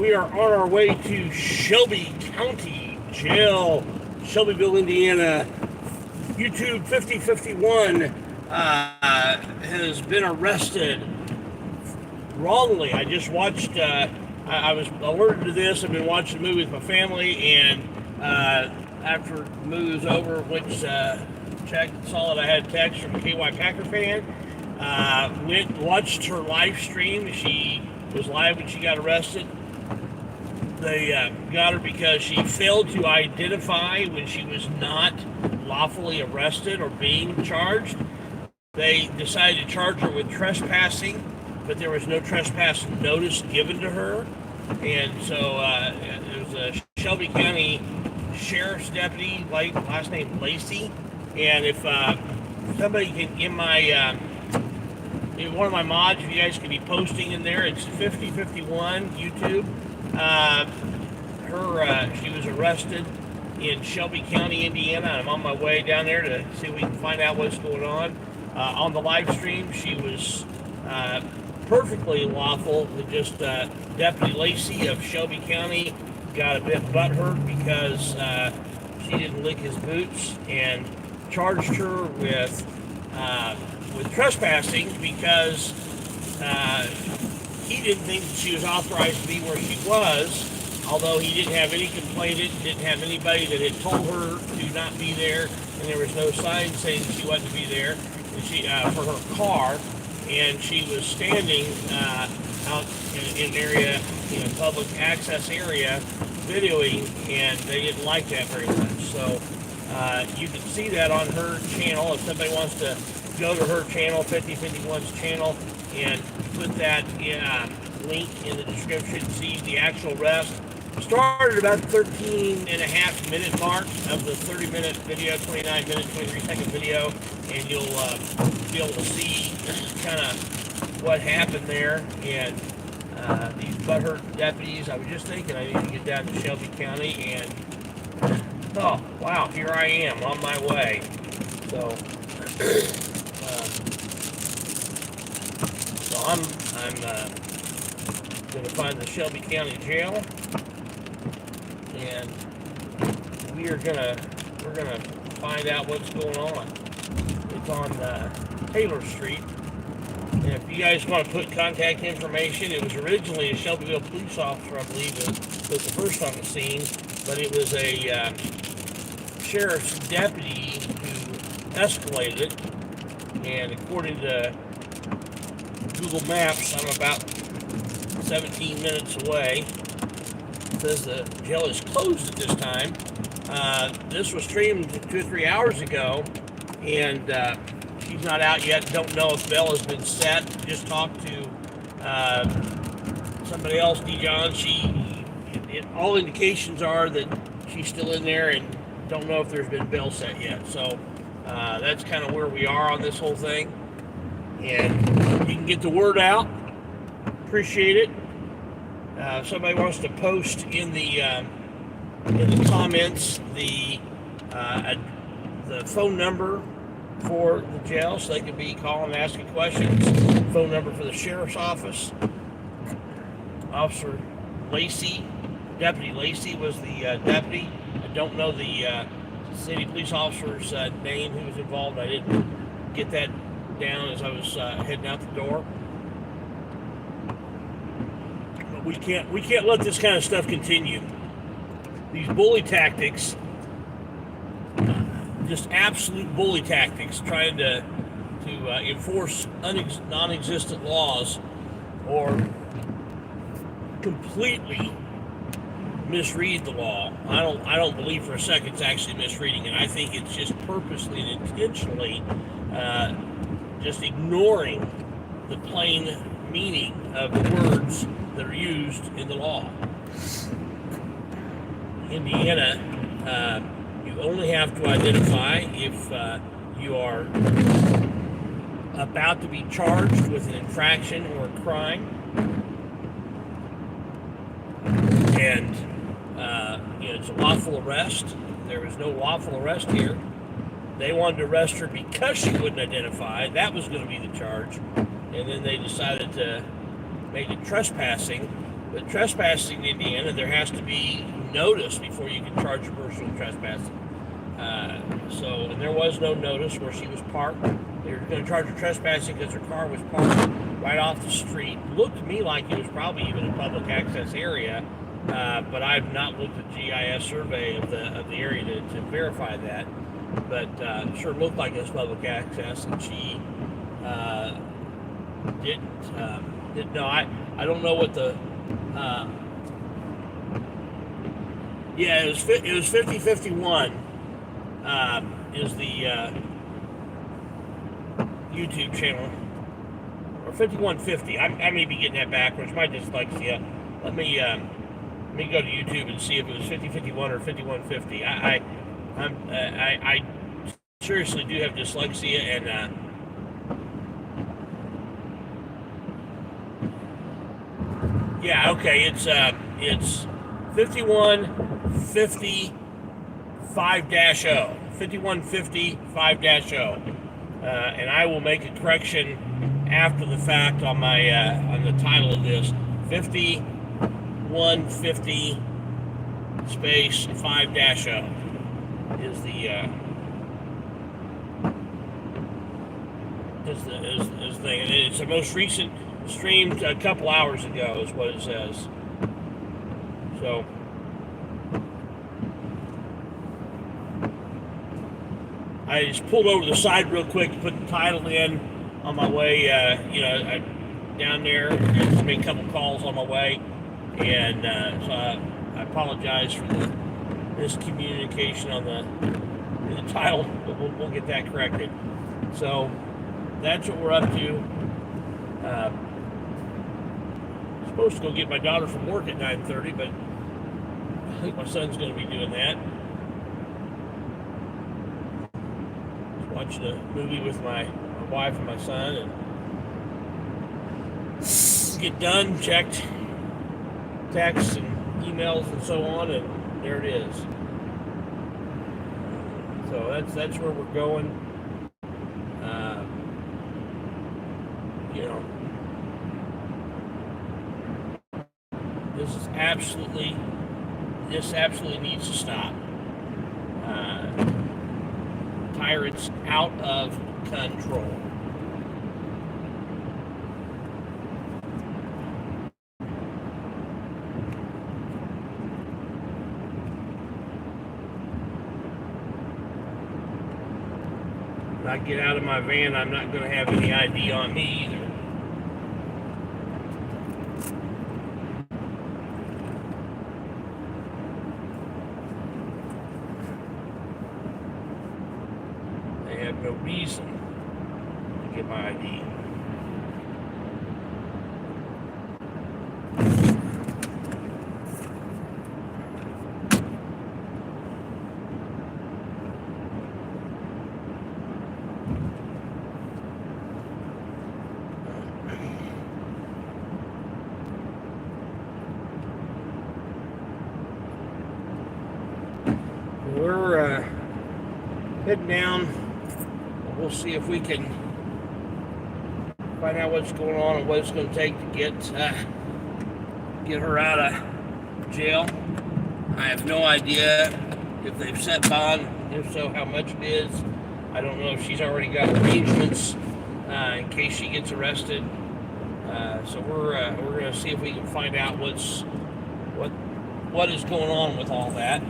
We are on our way to Shelby County Jail, Shelbyville, Indiana. YouTube 5051 has been arrested wrongly. I just watched, I was alerted to this. I've been watching the movie with my family, and after the movie was over, checked, saw that I had a text from a KY Packer fan. Went and watched her live stream. She was live when she got arrested. They got her because she failed to identify when she was not lawfully arrested or being charged. They decided to charge her with trespassing, but there was no trespass notice given to her. And so it was a Shelby County Sheriff's Deputy, last name Lacy. And if somebody can give my, one of my mods, if you guys can be posting in there, it's 5051 YouTube. She was arrested in Shelby County, Indiana. I'm on my way down there to see if we can find out what's going on. On the live stream, she was perfectly lawful. Just Deputy Lacy of Shelby County got a bit butthurt because she didn't lick his boots and charged her with trespassing because he didn't think that she was authorized to be where she was, although he didn't have any complainant, didn't have anybody that had told her to not be there, and there was no sign saying she wasn't to be there, and she for her car, and she was standing out in an area, in a public access area, videoing, and they didn't like that very much. So you can see that on her channel. If somebody wants to go to her channel, 5051's channel, and put that link in the description, see the actual arrest. Started about 13 and a half minute mark of the 30-minute video, 29-minute, 23-second video, and you'll be able to see kind of what happened there. And these butthurt deputies, I was just thinking I need to get down to Shelby County, and oh wow, here I am on my way. So I'm going to find the Shelby County Jail, and we're gonna find out what's going on. It's on Taylor Street, and if you guys want to put contact information, it was originally a Shelbyville police officer, I believe, that was the first on the scene, but it was a sheriff's deputy who escalated it, and according to Google Maps, I'm about 17 minutes away. It says the jail is closed at this time. This was streamed 2 or 3 hours ago, and she's not out yet. Don't know if bail has been set. Just talked to somebody else, Dijon. All indications are that she's still in there, and don't know if there's been bail set yet. So that's kind of where we are on this whole thing. And you can get the word out. Appreciate it. If somebody wants to post in the comments the phone number for the jail, so they can be calling and asking questions. Phone number for the sheriff's office. Officer Lacy, Deputy Lacy was the deputy. I don't know the city police officer's name who was involved. I didn't get that down as I was heading out the door. But we can't let this kind of stuff continue. These bully tactics, just absolute bully tactics, trying to enforce non-existent laws, or completely misread the law. I don't believe for a second it's actually misreading it. I think it's just purposely and intentionally just ignoring the plain meaning of the words that are used in the law. Indiana, you only have to identify if you are about to be charged with an infraction or a crime, and it's a lawful arrest. There was no lawful arrest here. They wanted to arrest her because she wouldn't identify. That was going to be the charge. And then they decided to make it trespassing But trespassing in Indiana, there has to be notice before you can charge a person with trespassing. And there was no notice where she was parked. They were going to charge her trespassing because her car was parked right off the street. Looked to me like it was probably even a public access area, but I've not looked at GIS survey of the area to verify that. But sure looked like it was public access, and she didn't know. I don't know what the it was 5051 is the YouTube channel, or 5150. I may be getting that backwards. My dyslexia. Let me go to YouTube and see if it was 5051 or 5150. I seriously do have dyslexia, and it's 5150 5-0, 5150 and I will make a correction after the fact on my on the title of this. 5150 space 5-0 is the thing, and it's the most recent, streamed a couple hours ago is what it says. So I just pulled over to the side real quick to put the title in on my way, down there, and made a couple calls on my way, and so I apologize for the miscommunication on the title, but we'll get that corrected. So that's what we're up to. I'm supposed to go get my daughter from work at 9:30, but I think my son's going to be doing that. Watching a movie with my wife and my son, and get done, checked texts and emails and so on, and there it is. So that's where we're going. This absolutely needs to stop. Tyrant's out of control. When I get out of my van, I'm not going to have any ID on me either. No reason to get my ID. We're heading down. We'll see if we can find out what's going on and what it's going to take to get her out of jail. I have no idea if they've set bond. If so, how much it is. I don't know if she's already got arrangements in case she gets arrested. So we're going to see if we can find out what is going on with all that.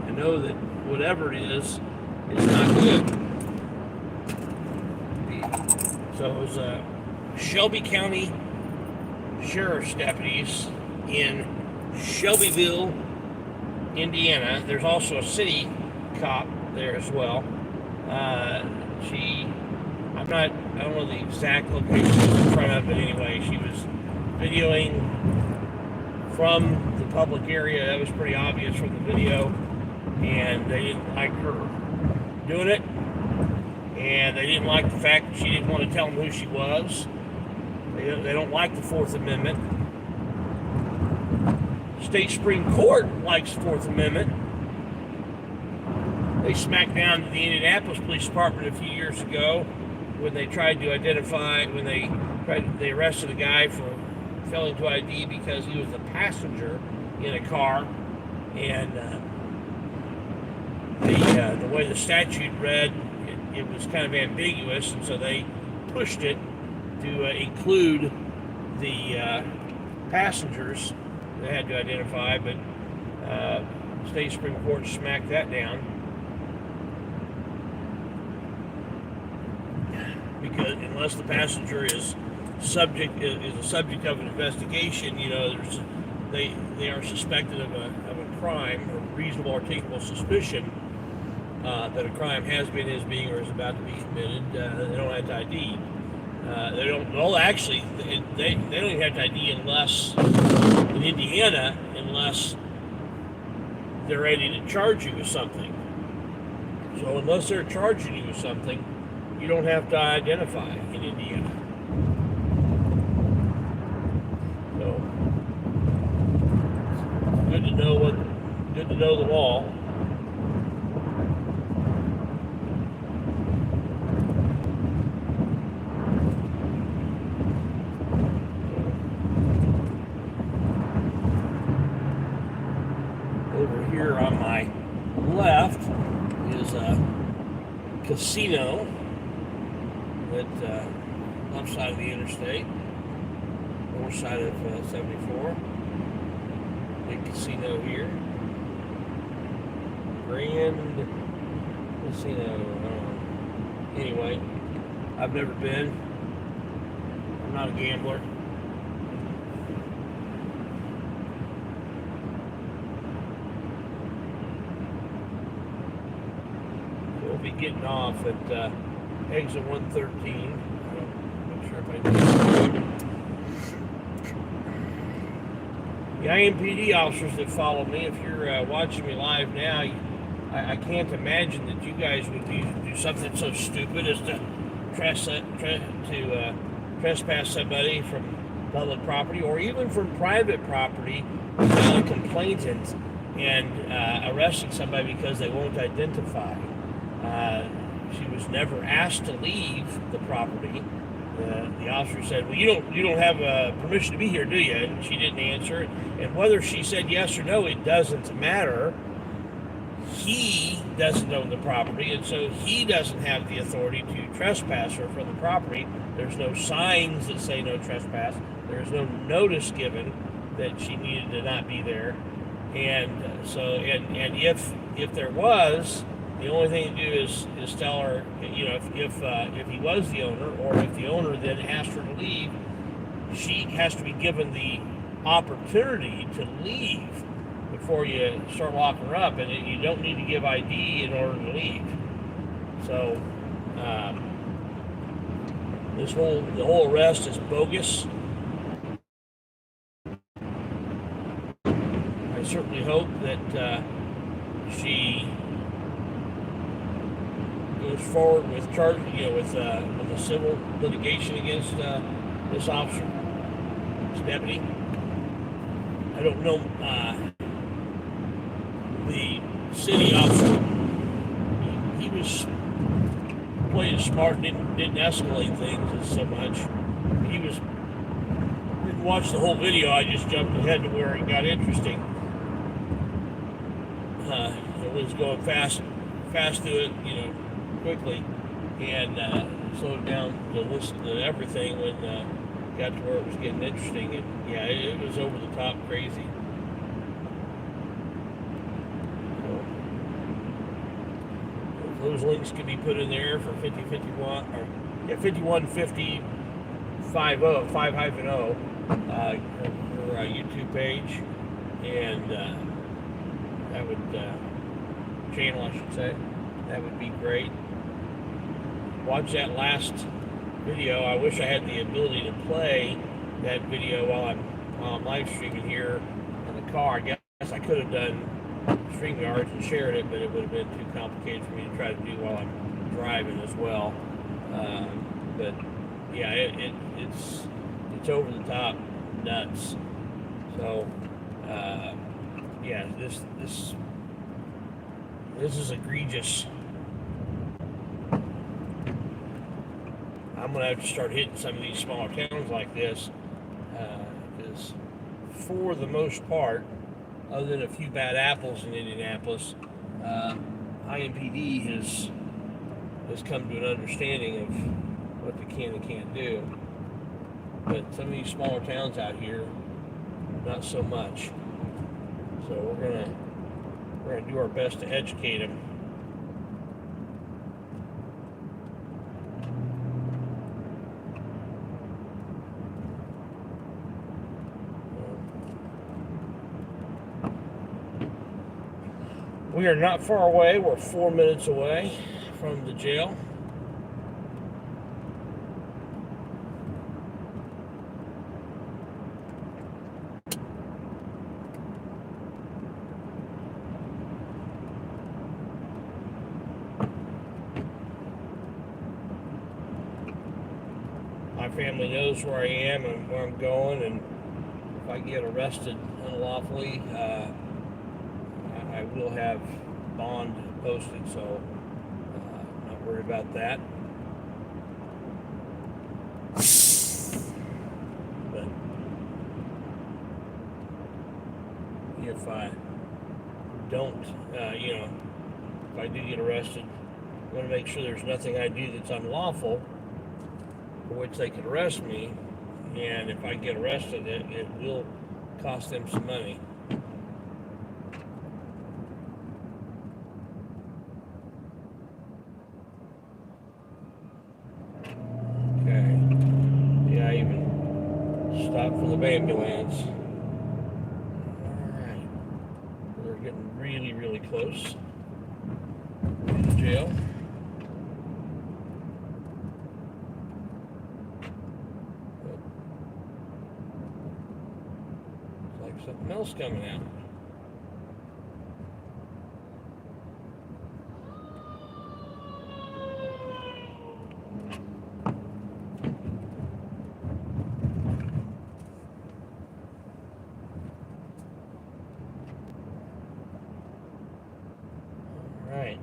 I know that whatever it is not good. So it was Shelby County Sheriff's deputies in Shelbyville, Indiana. There's also a city cop there as well. I don't know the exact location in front of, but anyway, she was videoing from the public area. That was pretty obvious from the video, and they didn't like her doing it, and they didn't like the fact that she didn't want to tell them who she was. They don't like the Fourth Amendment. State Supreme Court likes the Fourth Amendment. They smacked down the Indianapolis Police Department a few years ago when they tried to identify, they arrested a guy for failing to ID because he was a passenger in a car, and the way the statute read, it was kind of ambiguous, and so they pushed it to include the passengers they had to identify, but the state Supreme Court smacked that down because unless the passenger is a subject of an investigation, they are suspected of a crime or reasonable articulable suspicion that a crime has been, is being, or is about to be committed. They don't have to ID. They don't. Well, actually, they don't even have to ID unless in Indiana, unless they're ready to charge you with something. So unless they're charging you with something, you don't have to identify in Indiana. So good to know the law. Over here on my left is a casino at left side of the interstate, north side of 74. Big casino here. Grand Casino. Anyway, I've never been. I'm not a gambler. We'll be getting off at exit 113. I'm not sure if I did. The IMPD officers that follow me, if you're watching me live now, I can't imagine that you guys would do something so stupid as to trespass somebody from public property or even from private property without a complainant and arresting somebody because they won't identify. She was never asked to leave the property. The officer said, "Well, you don't have permission to be here, do you?" And she didn't answer. And whether she said yes or no, it doesn't matter. He doesn't own the property, and so he doesn't have the authority to trespass her from the property. There's no signs that say no trespass. There's no notice given that she needed to not be there. And if there was, the only thing to do is tell her, if he was the owner, or if the owner then asked her to leave, she has to be given the opportunity to leave before you start locking her up, and you don't need to give ID in order to leave. So the whole arrest is bogus. I certainly hope that she goes forward with with a civil litigation against this officer, this deputy. I don't know the city officer. He was playing smart, didn't escalate things so much. Didn't watch the whole video. I just jumped ahead to where it got interesting. It was going fast to it, quickly, and slowed down to listen to everything when got to where it was getting interesting. And yeah, it was over the top crazy. So, those links can be put in there for 5051 or 5150 5-0 for our YouTube page, and that would channel, I should say. That would be great. Watch that last video. I wish I had the ability to play that video while I'm live streaming here in the car. I guess I could have done StreamYard and shared it, but it would have been too complicated for me to try to do while I'm driving as well. But yeah, it's over the top nuts. So yeah, this This is egregious. I'm going to have to start hitting some of these smaller towns like this, because for the most part, other than a few bad apples in Indianapolis, IMPD has come to an understanding of what they can and can't do. But some of these smaller towns out here, not so much. So we're gonna do our best to educate them. We are not far away. We're 4 minutes away from the jail. My family knows where I am and where I'm going, and if I get arrested unlawfully, I will have bond posted, so not worried about that. But if I don't, if I do get arrested, I want to make sure there's nothing I do that's unlawful for which they could arrest me, and if I get arrested, it will cost them some money. Okay. Yeah, I even stopped for the ambulance. Alright. We're getting really, really close to the jail. Something else coming out. All right.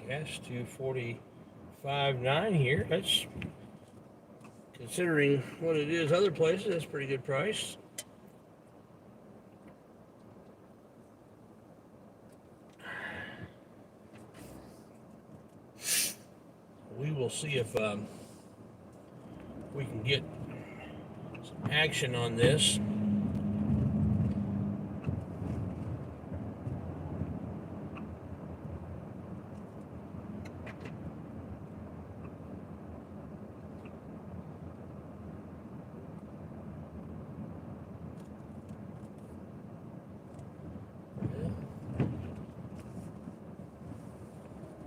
Gas 245.9 here. That's, considering what it is other places, that's a pretty good price. We will see if we can get some action on this.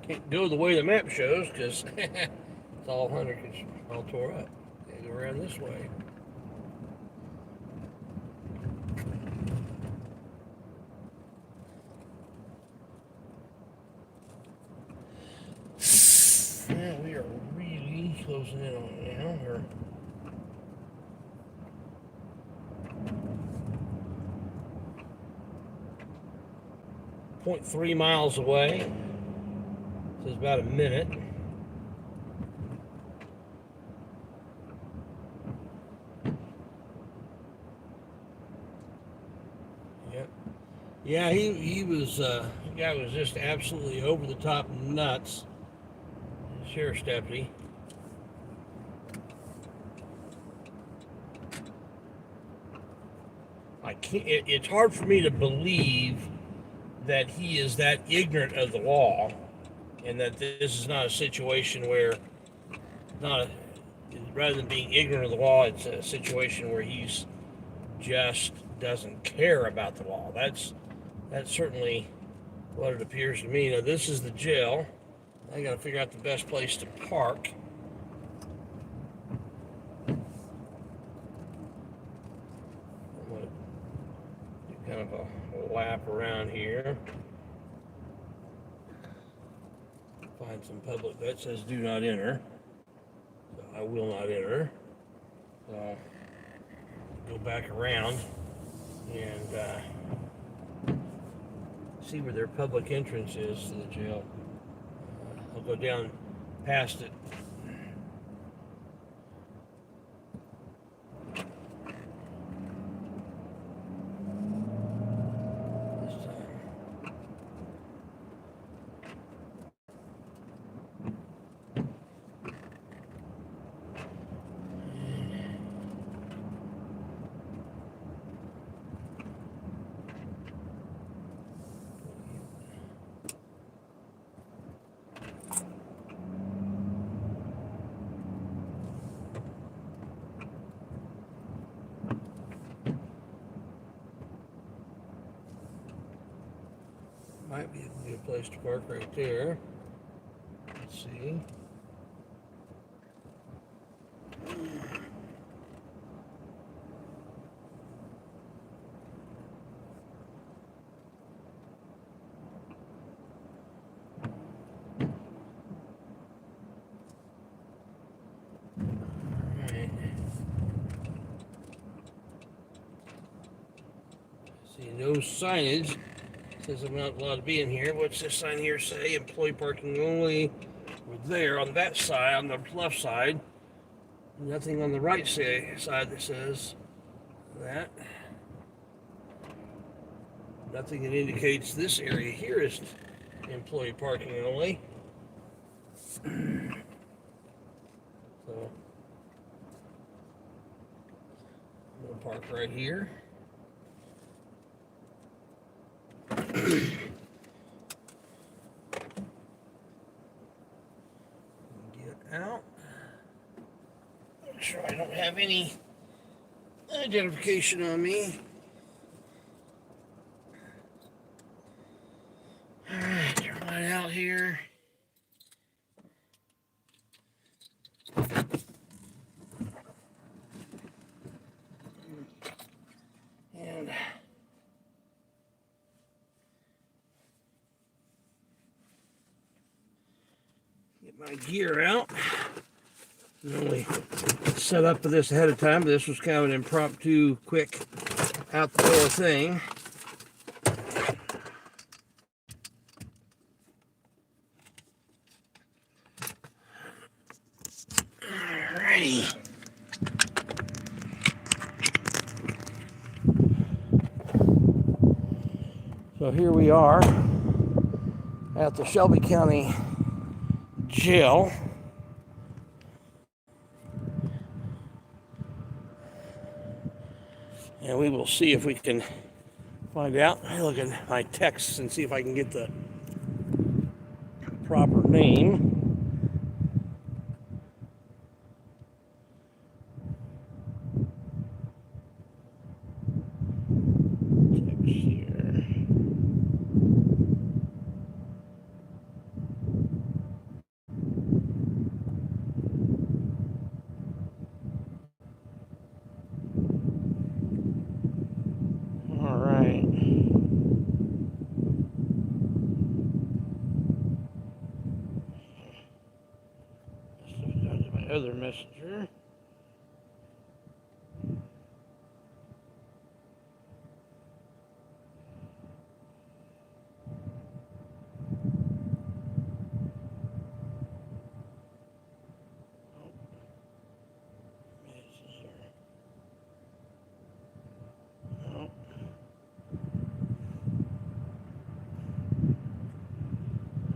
Can't go the way the map shows because it's all all tore up. Gotta go around this way. Yeah, we are really closing in on it now. We're 0.3 miles away. So it's about a minute. Yep. Yeah, he was, the guy was just absolutely over the top nuts. Sheriff's deputy. It's hard for me to believe that he is that ignorant of the law, and that this is not a situation where, rather than being ignorant of the law, it's a situation where he's just doesn't care about the law. That's certainly what it appears to me. Now, this is the jail. I got to figure out the best place to park. I'm going to do kind of a lap around here. Find some public that says do not enter. I will not enter. So go back around and see where their public entrance is to the jail. I'll go down past it. This time. Might be a good place to park right there. Let's see. Alright. See, no signage. Says I'm not allowed to be in here. What's this sign here say? Employee parking only. We're there on that side, on the left side. Nothing on the right side that says that. Nothing that indicates this area here is employee parking only. So I'm gonna park right here. Get out. Make sure I don't have any identification on me. Alright, turn right out here. And get my gear out. Normally set up for this ahead of time, but this was kind of an impromptu, quick, out the door thing. Alrighty. So here we are at the Shelby County Jail. And we will see if we can find out. I look at my texts and see if I can get the proper name. Text here. All right. That's my other messenger.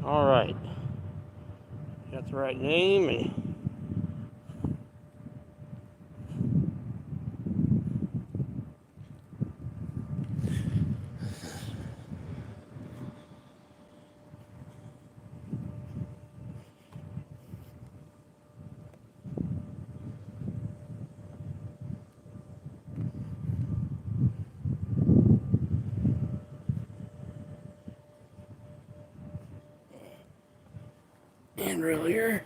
All right, got the right name and reel here.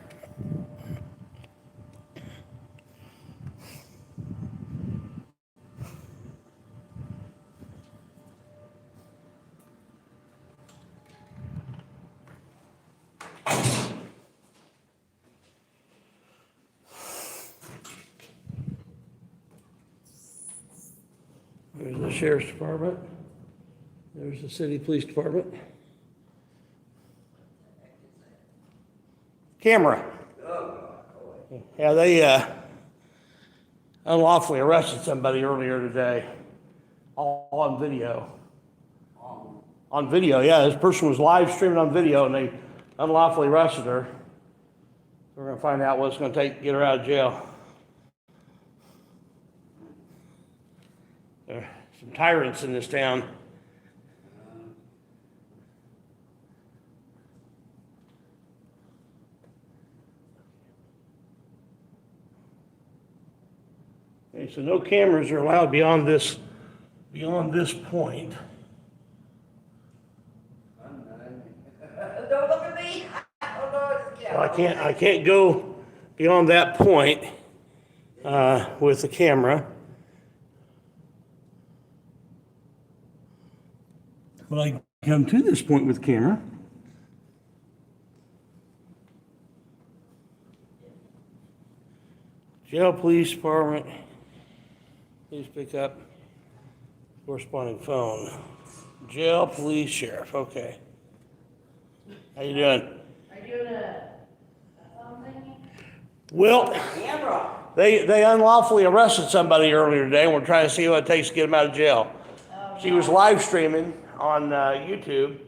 Sheriff's Department. There's the City Police Department. Camera. Yeah, they unlawfully arrested somebody earlier today. All on video. On video, yeah. This person was live streaming on video and they unlawfully arrested her. We're going to find out what it's going to take to get her out of jail. There are some tyrants in this town. Okay, so no cameras are allowed beyond this point. Don't look at me. Well, I can't go beyond that point with the camera. But I come to this point with the camera. Jail Police Department. Please pick up corresponding phone. Jail Police Sheriff. Okay. How you doing? Are you doing a phone thing? Well, Camera. they unlawfully arrested somebody earlier today, and we're trying to see what it takes to get them out of jail. She was live streaming on YouTube,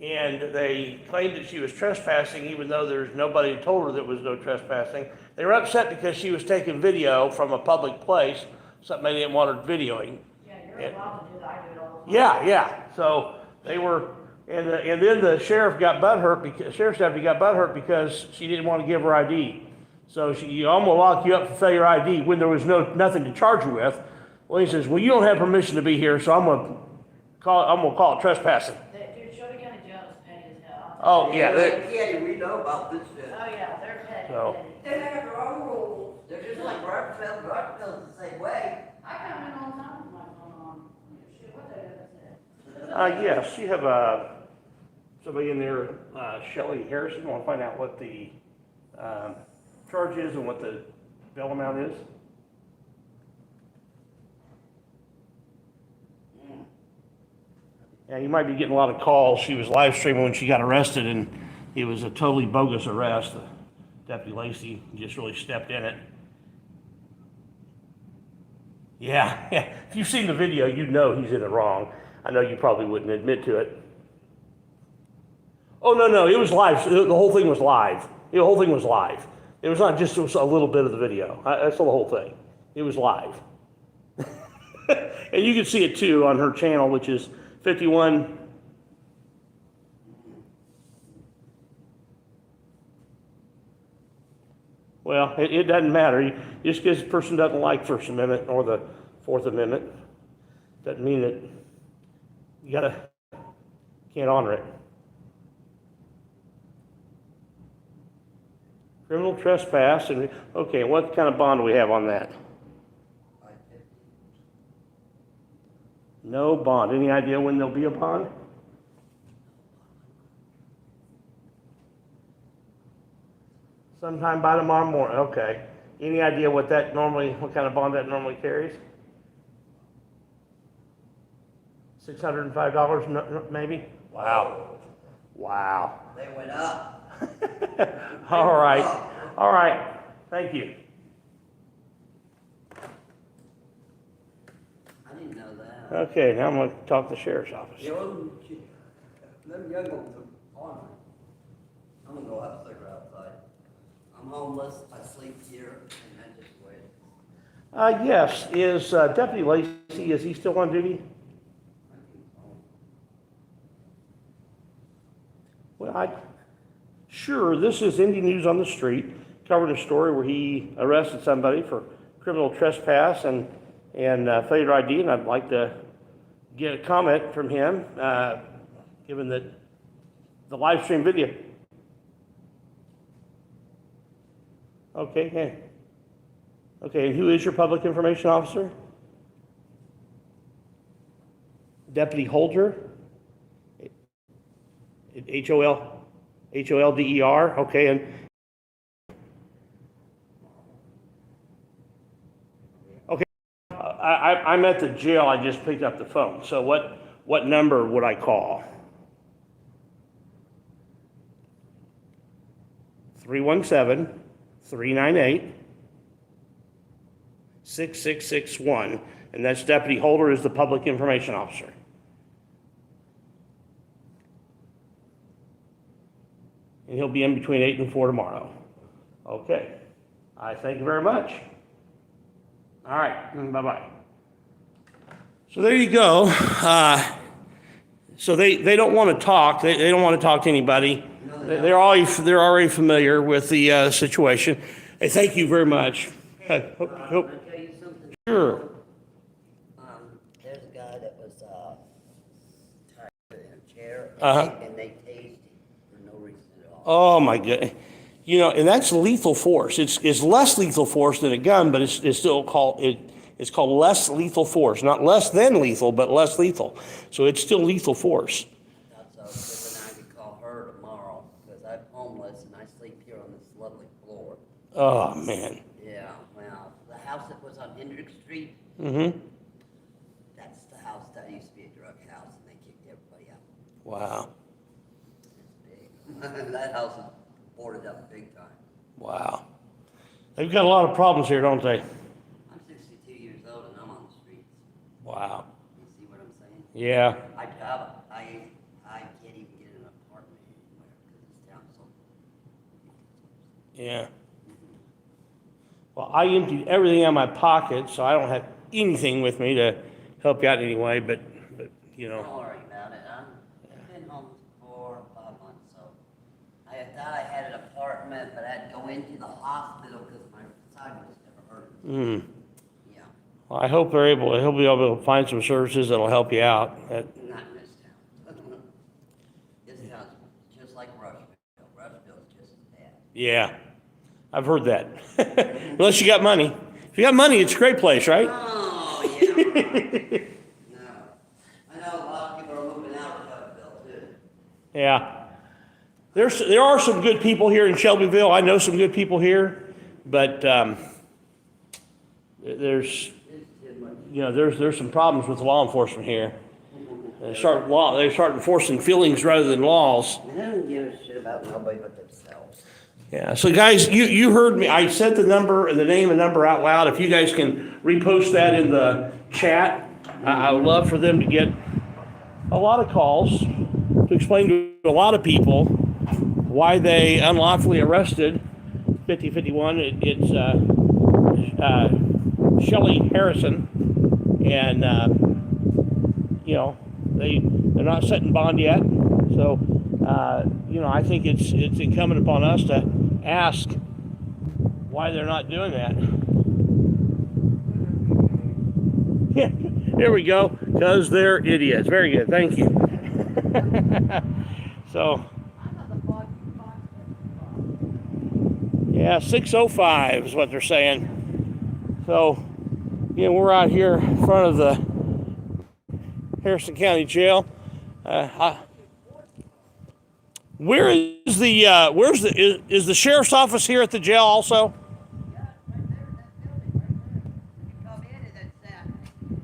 and they claimed that she was trespassing, even though there's nobody who told her there was no trespassing. They were upset because she was taking video from a public place, something they didn't want her videoing. Yeah, you're allowed to do that. I do it all the time. Yeah. So they were, and then the sheriff's deputy got butthurt because she didn't want to give her ID. So I'm gonna lock you up for failure ID when there was nothing to charge you with. Well, he says, well, you don't have permission to be here, so I'm gonna call it trespassing. Dude, Shelby County Jail is petty as hell. Oh yeah, Yeah, we know about this shit. Oh yeah, they're petty. So. petty. They have their own rules. They're just like Rockville. Rockville's the same way. I come in all the time with my phone on. Shit, what they gonna say? Yes, you have somebody in there, Shelby Harrison. Want to find out what the charge is and what the bail amount is? Yeah, you might be getting a lot of calls. She was live streaming when she got arrested, and it was a totally bogus arrest. Deputy Lacy just really stepped in it. Yeah. If you've seen the video, you know he's in it wrong. I know you probably wouldn't admit to it. Oh, no, it was live. The whole thing was live. The whole thing was live. It was not just a little bit of the video. That's the whole thing. It was live. And you can see it too on her channel, which is 51. Well, it doesn't matter. Just because a person doesn't like First Amendment or the Fourth Amendment doesn't mean that you can't honor it. Criminal trespass, and okay, what kind of bond do we have on that? No bond. Any idea when there'll be a bond? Sometime by tomorrow morning. Okay. Any idea what kind of bond that normally carries? $605 maybe? Wow. They went up. All right. Thank you. I didn't know that. Okay, now I'm going to talk to the sheriff's office. Yeah, them young ones are on. I'm gonna go have a cigarette outside. I'm homeless. I sleep here, and I just wait. Yes. Is Deputy Lacy, is he still on duty? Well, sure, this is Indy News on the Street, covered a story where he arrested somebody for criminal trespass and failure ID, and I'd like to get a comment from him, given that the live stream video. Okay, and who is your public information officer? Deputy Holder? Holder? Okay, and I'm at the jail. I just picked up the phone. So what number would I call? 317-398-6661. And that's Deputy Holder is the public information officer. And he'll be in between 8 and 4 tomorrow. Okay. I thank you very much. All right. Bye-bye. So there you go. So they don't want to talk. They don't want to talk to anybody. They're already familiar with the situation. Hey, thank you very much. Can I tell you something? Sure. There's a guy that was tied in a chair, Uh-huh. and they tased him for no reason at all. Oh my goodness. You know, and that's lethal force. It's less lethal force than a gun, but it's still called it's called less lethal force. Not less than lethal, but less lethal. So it's still lethal force. That's because I could call her tomorrow because I'm homeless and I sleep here on this lovely floor. Oh man. Yeah, well, the house that was on Hendrick Street, Mm-hmm. that's the house that used to be a drug house, and they kicked everybody out. Wow. It's big. That house is boarded up big time. Wow. They've got a lot of problems here, don't they? I'm 62 years old and I'm on the streets. Wow. You see what I'm saying? Yeah. I can't even get an apartment anywhere because this town's so. Yeah. Well, I emptied everything out of my pocket, so I don't have anything with me to help you out anyway, but you know. Don't worry about it. I've been homeless for 5 months, so I thought I had an apartment, but I had to go into the hospital because my side was never hurt. Yeah, Well, I hope he'll be able to find some services that'll help you out. not in this town. This town's just like Rushville. Rushville's just as bad. Yeah. I've heard that. Unless you got money. If you got money, it's a great place, right? Oh, yeah. No. I know a lot of people are moving out of Rushville, too. Yeah. There are some good people here in Shelbyville. I know some good people here, but there's some problems with law enforcement here. They start enforcing feelings rather than laws. They don't give a shit about nobody but themselves. Yeah. So guys, you heard me. I said the number and the name and number out loud. If you guys can repost that in the chat, I would love for them to get a lot of calls to explain to a lot of people why they unlawfully arrested 5051. It's Shelly Harrison, and they're not setting bond yet. So I think it's incumbent upon us to ask why they're not doing that. Yeah, there we go. Because they're idiots. Very good. Thank you. So. Yeah, 6:05 is what they're saying. So, we're out here in front of the Harrison County Jail. Is the sheriff's office here at the jail also? Yeah, right there in that building, right there.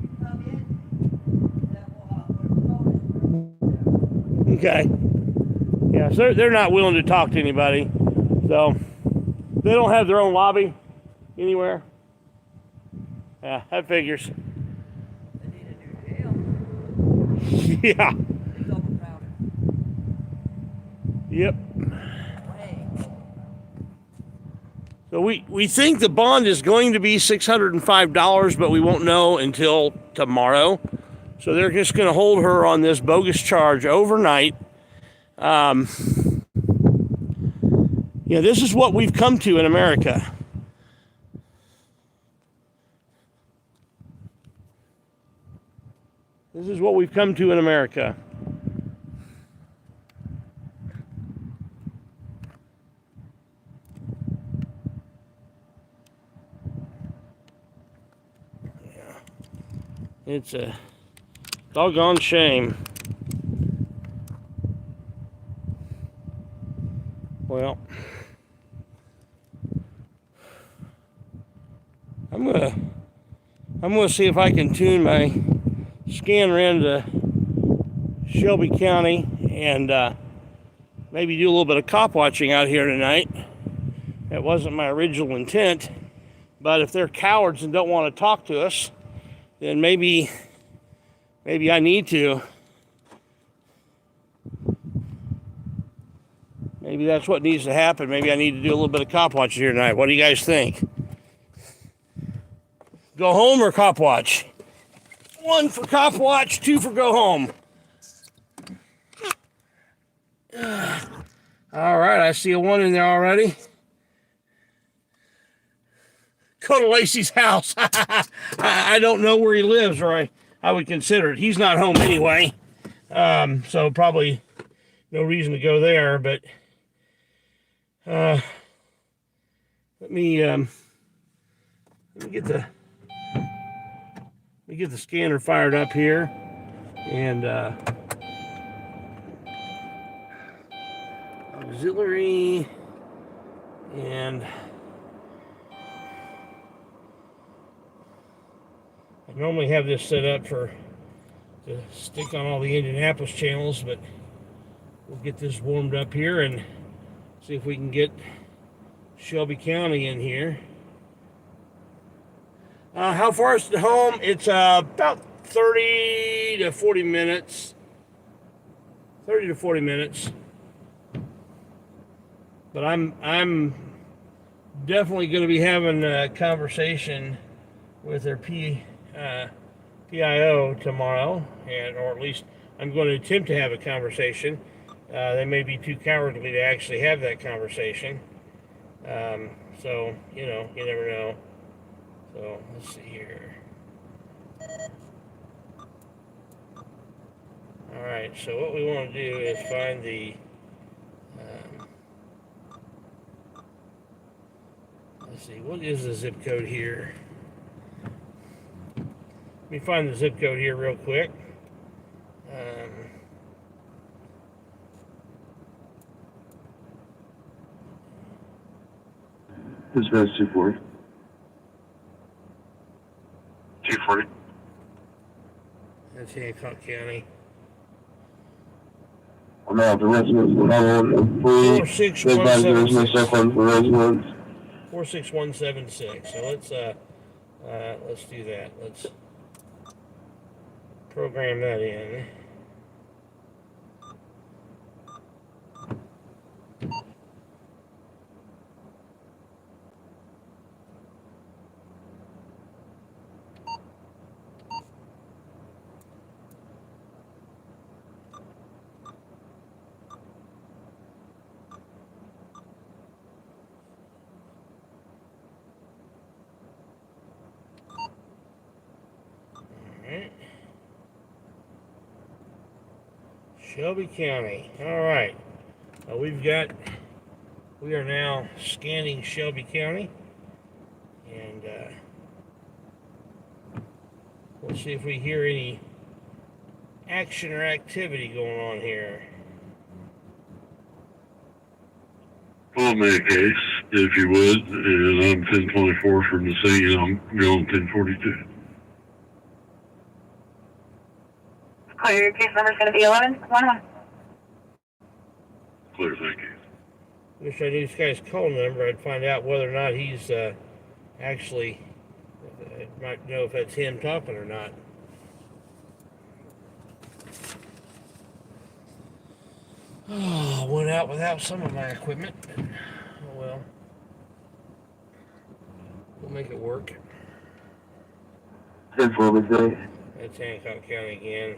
You come in and Okay. Yeah, so they're not willing to talk to anybody. So they don't have their own lobby anywhere. Yeah, that figures. they need a new jail. Yeah. It's overcrowded. Yep. Way. So we think the bond is going to be $605, but we won't know until tomorrow. So they're just going to hold her on this bogus charge overnight. This is what we've come to in America. This is what we've come to in America. It's a doggone shame. Well, I'm I'm going to see if I can tune my scanner into Shelby County and maybe do a little bit of cop watching out here tonight. That wasn't my original intent, but if they're cowards and don't want to talk to us, then maybe I need to. Maybe that's what needs to happen. Maybe I need to do a little bit of cop watching here tonight. What do you guys think? Go home or cop watch? 1 for cop watch, 2 for go home. All right, I see a 1 in there already. Go to Lacy's house. I don't know where he lives, or I would consider it. He's not home anyway, so probably no reason to go there. But let me get the scanner fired up here, and auxiliary, and I normally have this set up to stick on all the Indianapolis channels, but we'll get this warmed up here and see if we can get Shelby County in here. How far is it home? It's about 30 to 40 minutes. 30 to 40 minutes. But I'm definitely going to be having a conversation with their PIO tomorrow, or at least I'm going to attempt to have a conversation. They may be too cowardly to actually have that conversation. So, you never know. So, let's see here. Alright, so what we want to do is find the let's see, what is the zip code here? Let me find the zip code here real quick. This is 240. 240. That's Hancock County. I'm out the residents will have on 46176. 46176. So let's do that. Let's program that in. Shelby County. All right. We are now scanning Shelby County, and we'll see if we hear any action or activity going on here. Pull me a case, if you would, and I'm 1024 from the scene, and I'm going 1042. Clear, your case number is going to be 1111. Clear, thank you. Wish I knew this guy's call number. I'd find out whether or not he's actually, I might know if that's him talking or not. Oh, went out without some of my equipment, but oh well. We'll make it work. 10-4 midday. That's Hancock County again.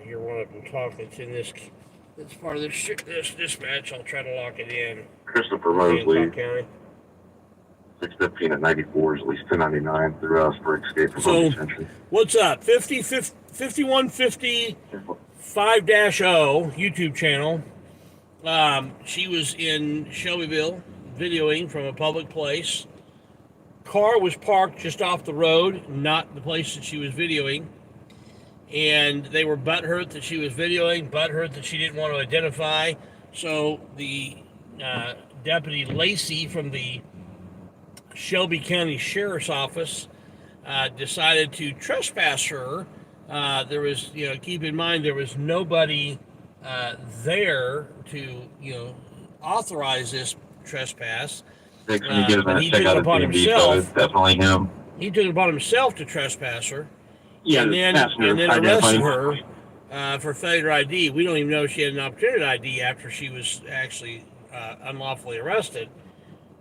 Hear one of them talk that's in this. That's part of this dispatch. I'll try to lock it in. Christopher Mosley, Hancock County. 615 at 94 is at least 1099 through us for escape from home detention. What's up? 5150 5-0 YouTube channel. She was in Shelbyville videoing from a public place. Car was parked just off the road, not the place that she was videoing. And they were butthurt that she was videoing, butthurt that she didn't want to identify. So the Deputy Lacy from the Shelby County Sheriff's Office decided to trespass her. There was, keep in mind, there was nobody there to, authorize this trespass. Can you get But he check took out it upon his DMV, himself. definitely him. He took it upon himself to trespass her. Yeah, and then identifying arrested him. her for failure to ID. We don't even know if she had an opportunity to ID after she was actually unlawfully arrested.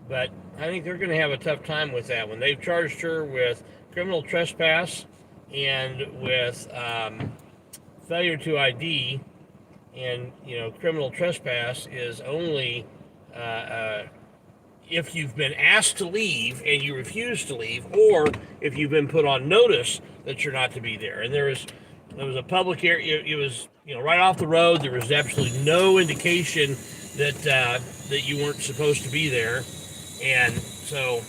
But I think they're going to have a tough time with that one. They've charged her with criminal trespass and with failure to ID. And, criminal trespass is only if you've been asked to leave and you refuse to leave, or if you've been put on notice that you're not to be there. And there was a public area. It was, right off the road. There was absolutely no indication that you weren't supposed to be there. And so,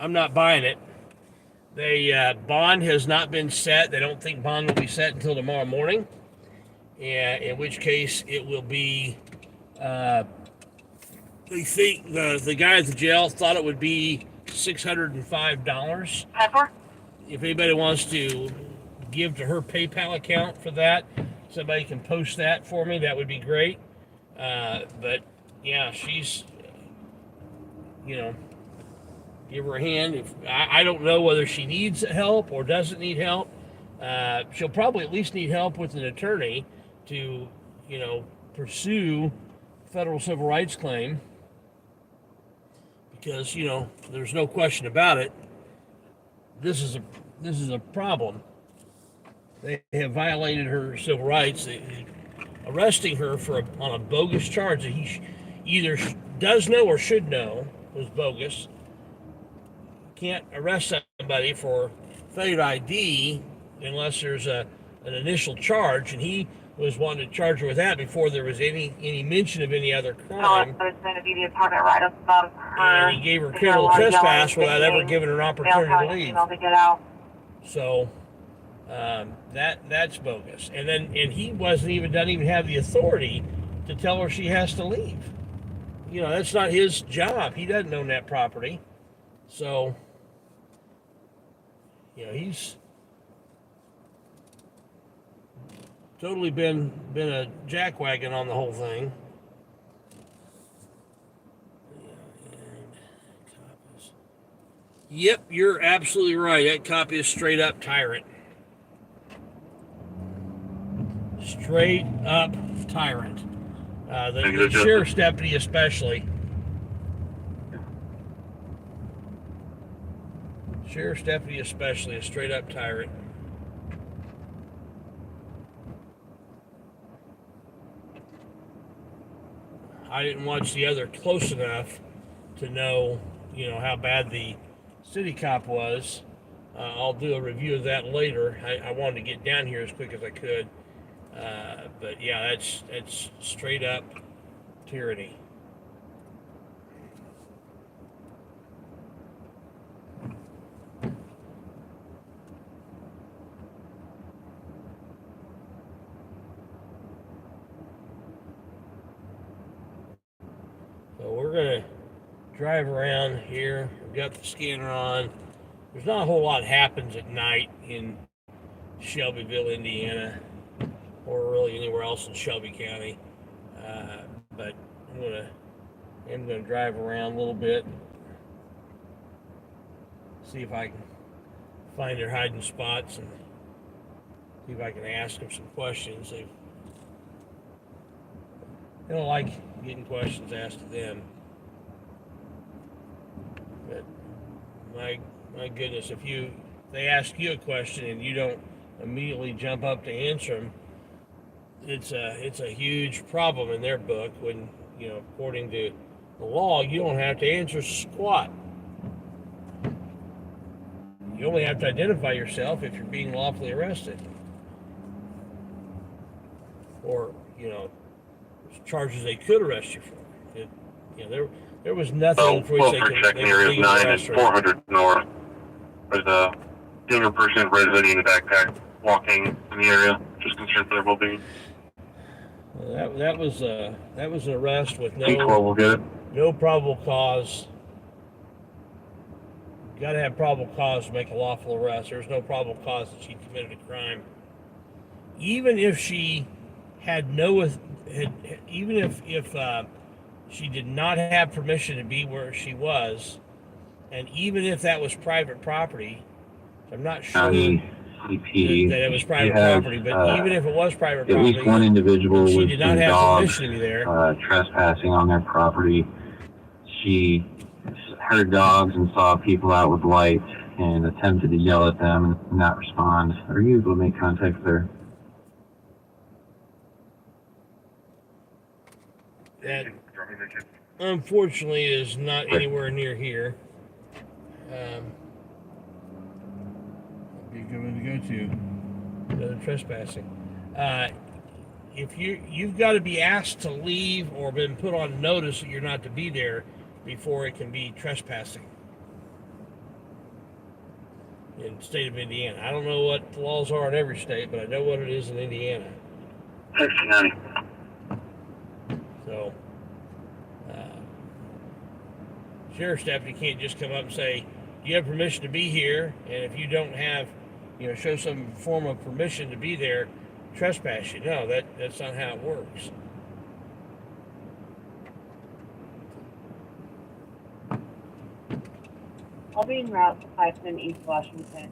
I'm not buying it. Bond has not been set. They don't think bond will be set until tomorrow morning. And in which case it will be, they think the guy at the jail thought it would be $605. If anybody wants to give to her PayPal account for that, somebody can post that for me. That would be great. But yeah, she's, give her a hand. I don't know whether she needs help or doesn't need help. She'll probably at least need help with an attorney to, pursue federal civil rights claim, because, there's no question about it. This is a problem. They have violated her civil rights. Arresting her on a bogus charge that he either does know or should know was bogus. Can't arrest somebody for failure to ID unless there's an initial charge, and he was wanting to charge her with that before there was any mention of any other crime. There's going to be the apartment right above her. And he gave her criminal trespass without ever giving her an opportunity to leave. To get out. So that's bogus. And he doesn't even have the authority to tell her she has to leave. That's not his job. He doesn't own that property. So he's totally been a jackwagon on the whole thing. Yep, you're absolutely right. That cop is straight up tyrant. Straight up tyrant. The sheriff's deputy especially. Sheriff's deputy especially, a straight up tyrant. I didn't watch the other close enough to know, how bad the city cop was. I'll do a review of that later. I wanted to get down here as quick as I could. But yeah, that's straight up tyranny. So we're going to drive around here. We've got the scanner on. There's not a whole lot happens at night in Shelbyville, Indiana, or really anywhere else in Shelby County. But I'm going to drive around a little bit, see if I can find their hiding spots and see if I can ask them some questions. They don't like getting questions asked of them. But my goodness, if they ask you a question and you don't immediately jump up to answer them, it's a huge problem in their book when according to the law, you don't have to answer squat. You only have to identify yourself if you're being lawfully arrested. Or, charges they could arrest you for. There was nothing for which they could check area is 9 and 400 north. There's a younger person residing in the backpack walking in the area, just concerned for their well-being. Well, that was an arrest with D12 will get it. no probable cause. You got to have probable cause to make a lawful arrest. There's no probable cause that she committed a crime. Even if she had even if she did not have permission to be where she was, and even if that was private property, I'm not sure that it was private property, but even if it was private property, at least one individual she with did not some have dogs permission to be there. Trespassing on their property. She heard dogs and saw people out with lights and attempted to yell at them and not respond. Are you able to make contact with her? That, unfortunately, is not anywhere near here. Be a good one to go to. Another trespassing. If you've got to be asked to leave or been put on notice that you're not to be there before it can be trespassing in the state of Indiana. I don't know what the laws are in every state, but I know what it is in Indiana. Thanks, Johnny. So, sheriff's deputy can't just come up and say, "Do you have permission to be here?" And if you don't have, show some form of permission to be there, trespass you. No, that's not how it works. I'll be en route to Python, East Washington,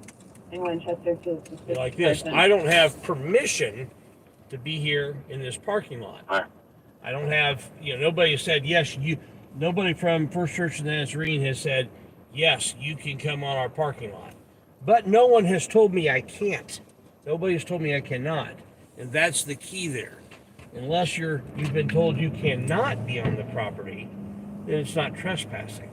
in Winchester to assist Like this, I don't have permission to be here in this parking lot. I don't have, nobody said, yes, nobody from First Church of the Nazarene has said, yes, you can come on our parking lot. But no one has told me I can't. Nobody has told me I cannot. And that's the key there. Unless you've been told you cannot be on the property, then it's not trespassing.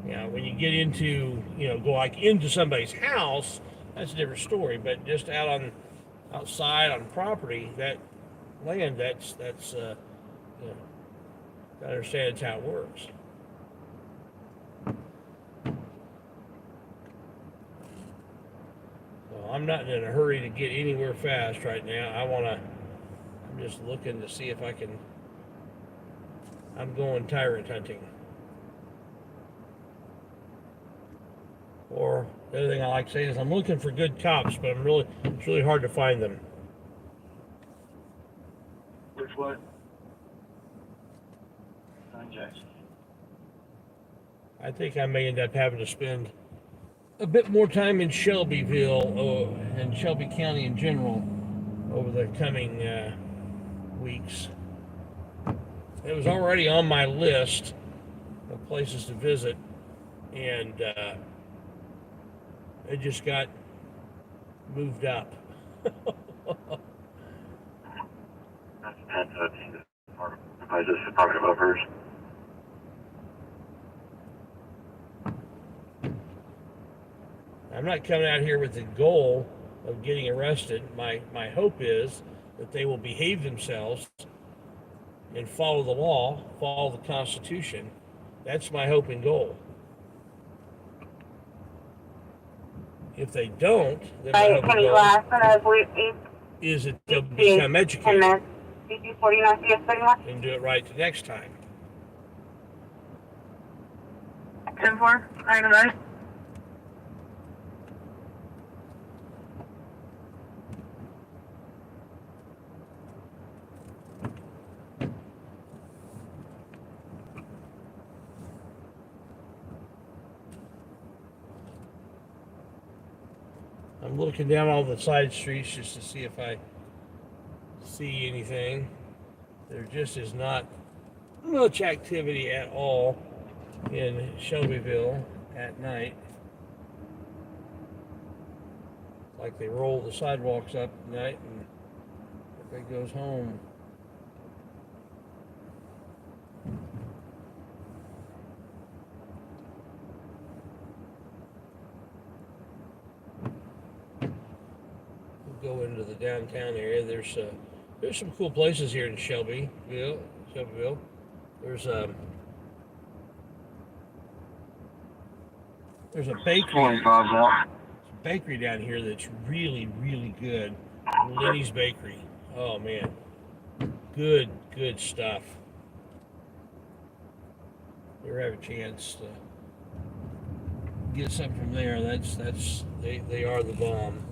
When you get into, go like into somebody's house, that's a different story. But just outside on property, that land, that's I understand it's how it works. So I'm not in a hurry to get anywhere fast right now. I'm just looking to see if I'm going tyrant hunting. Or the other thing I like to say is I'm looking for good cops, but it's really hard to find them. Which one? I think I may end up having to spend a bit more time in Shelbyville and Shelby County in general over the coming weeks. It was already on my list of places to visit, and it just got moved up. That's 1013. I just Department of Uppers. I'm not coming out here with the goal of getting arrested. My hope is that they will behave themselves and follow the law, follow the Constitution. That's my hope and goal. If they don't, then my hope and goal is that they'll become educated and do it right the next time. 10-4, item 9. I'm looking down all the side streets just to see if I see anything. There just is not much activity at all in Shelbyville at night. Like they roll the sidewalks up at night and everybody goes home. go into the downtown area. There's some cool places here in Shelbyville. There's a bakery down here that's really, really good. Lenny's Bakery. Oh man, good stuff. If you ever have a chance to get something from there, they are the bomb.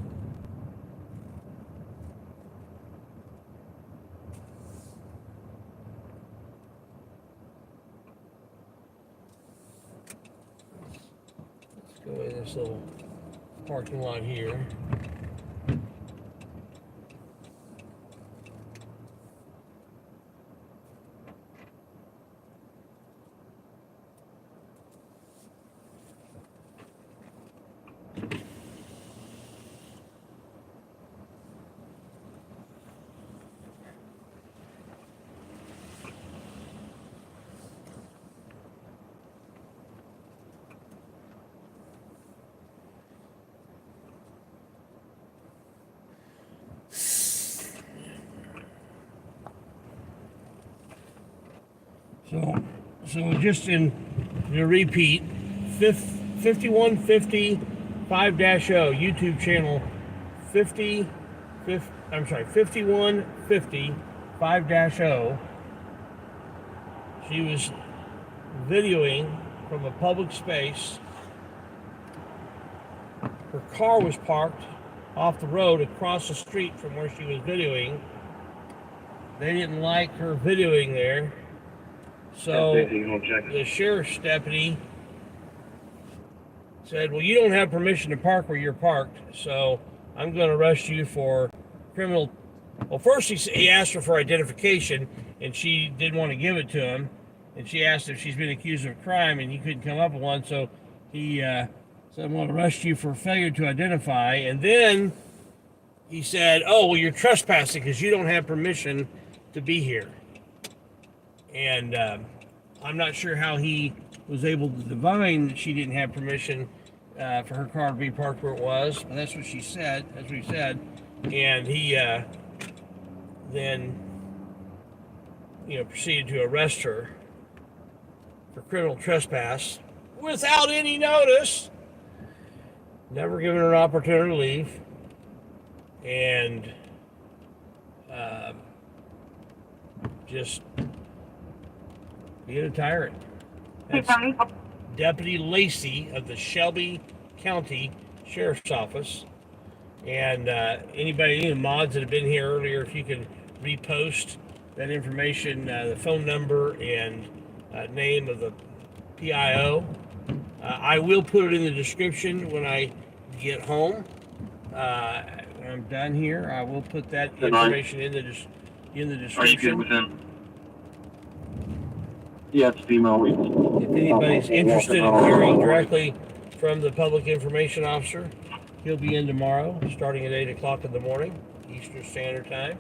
Let's go in this little parking lot here. So just in the repeat, 5150 5-0 YouTube channel 5150 5-0. She was videoing from a public space. Her car was parked off the road across the street from where she was videoing. They didn't like her videoing there. So the sheriff's deputy said, well, you don't have permission to park where you're parked, so I'm going to arrest you for criminal. Well, first he asked her for identification, and she didn't want to give it to him. And she asked if she's been accused of a crime, and he couldn't come up with one, so he said, I'm going to arrest you for failure to identify. And then he said, oh, well, you're trespassing because you don't have permission to be here. And I'm not sure how he was able to divine that she didn't have permission for her car to be parked where it was. But that's what she said. That's what he said. And he then, proceeded to arrest her for criminal trespass without any notice. Never given her an opportunity to leave. And just being a tyrant. That's Deputy Lacy of the Shelby County Sheriff's Office. And any mods that have been here earlier, if you can repost that information, the phone number and name of the PIO. I will put it in the description when I get home. When I'm done here, I will put that information in the description. Are you good with him? Yeah, it's female. If anybody's interested in hearing directly from the public information officer, he'll be in tomorrow, starting at 8 o'clock in the morning, Eastern Standard Time.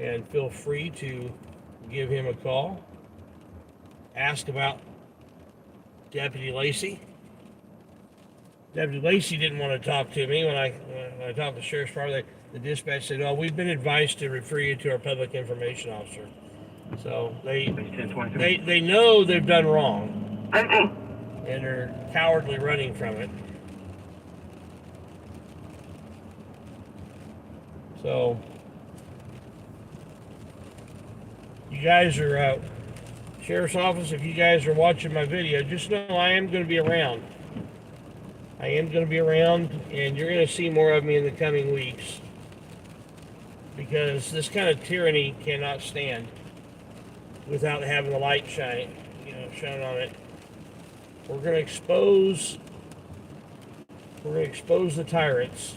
And feel free to give him a call. Ask about Deputy Lacy. Deputy Lacy didn't want to talk to me when I talked to the Sheriff's Department. The dispatch said, "Oh, we've been advised to refer you to our public information officer." So they know they've done wrong, and they're cowardly running from it. So you guys are Sheriff's Office. If you guys are watching my video, just know I am going to be around. I am going to be around, and you're going to see more of me in the coming weeks, because this kind of tyranny cannot stand without having the light shone on it. We're going to expose the tyrants.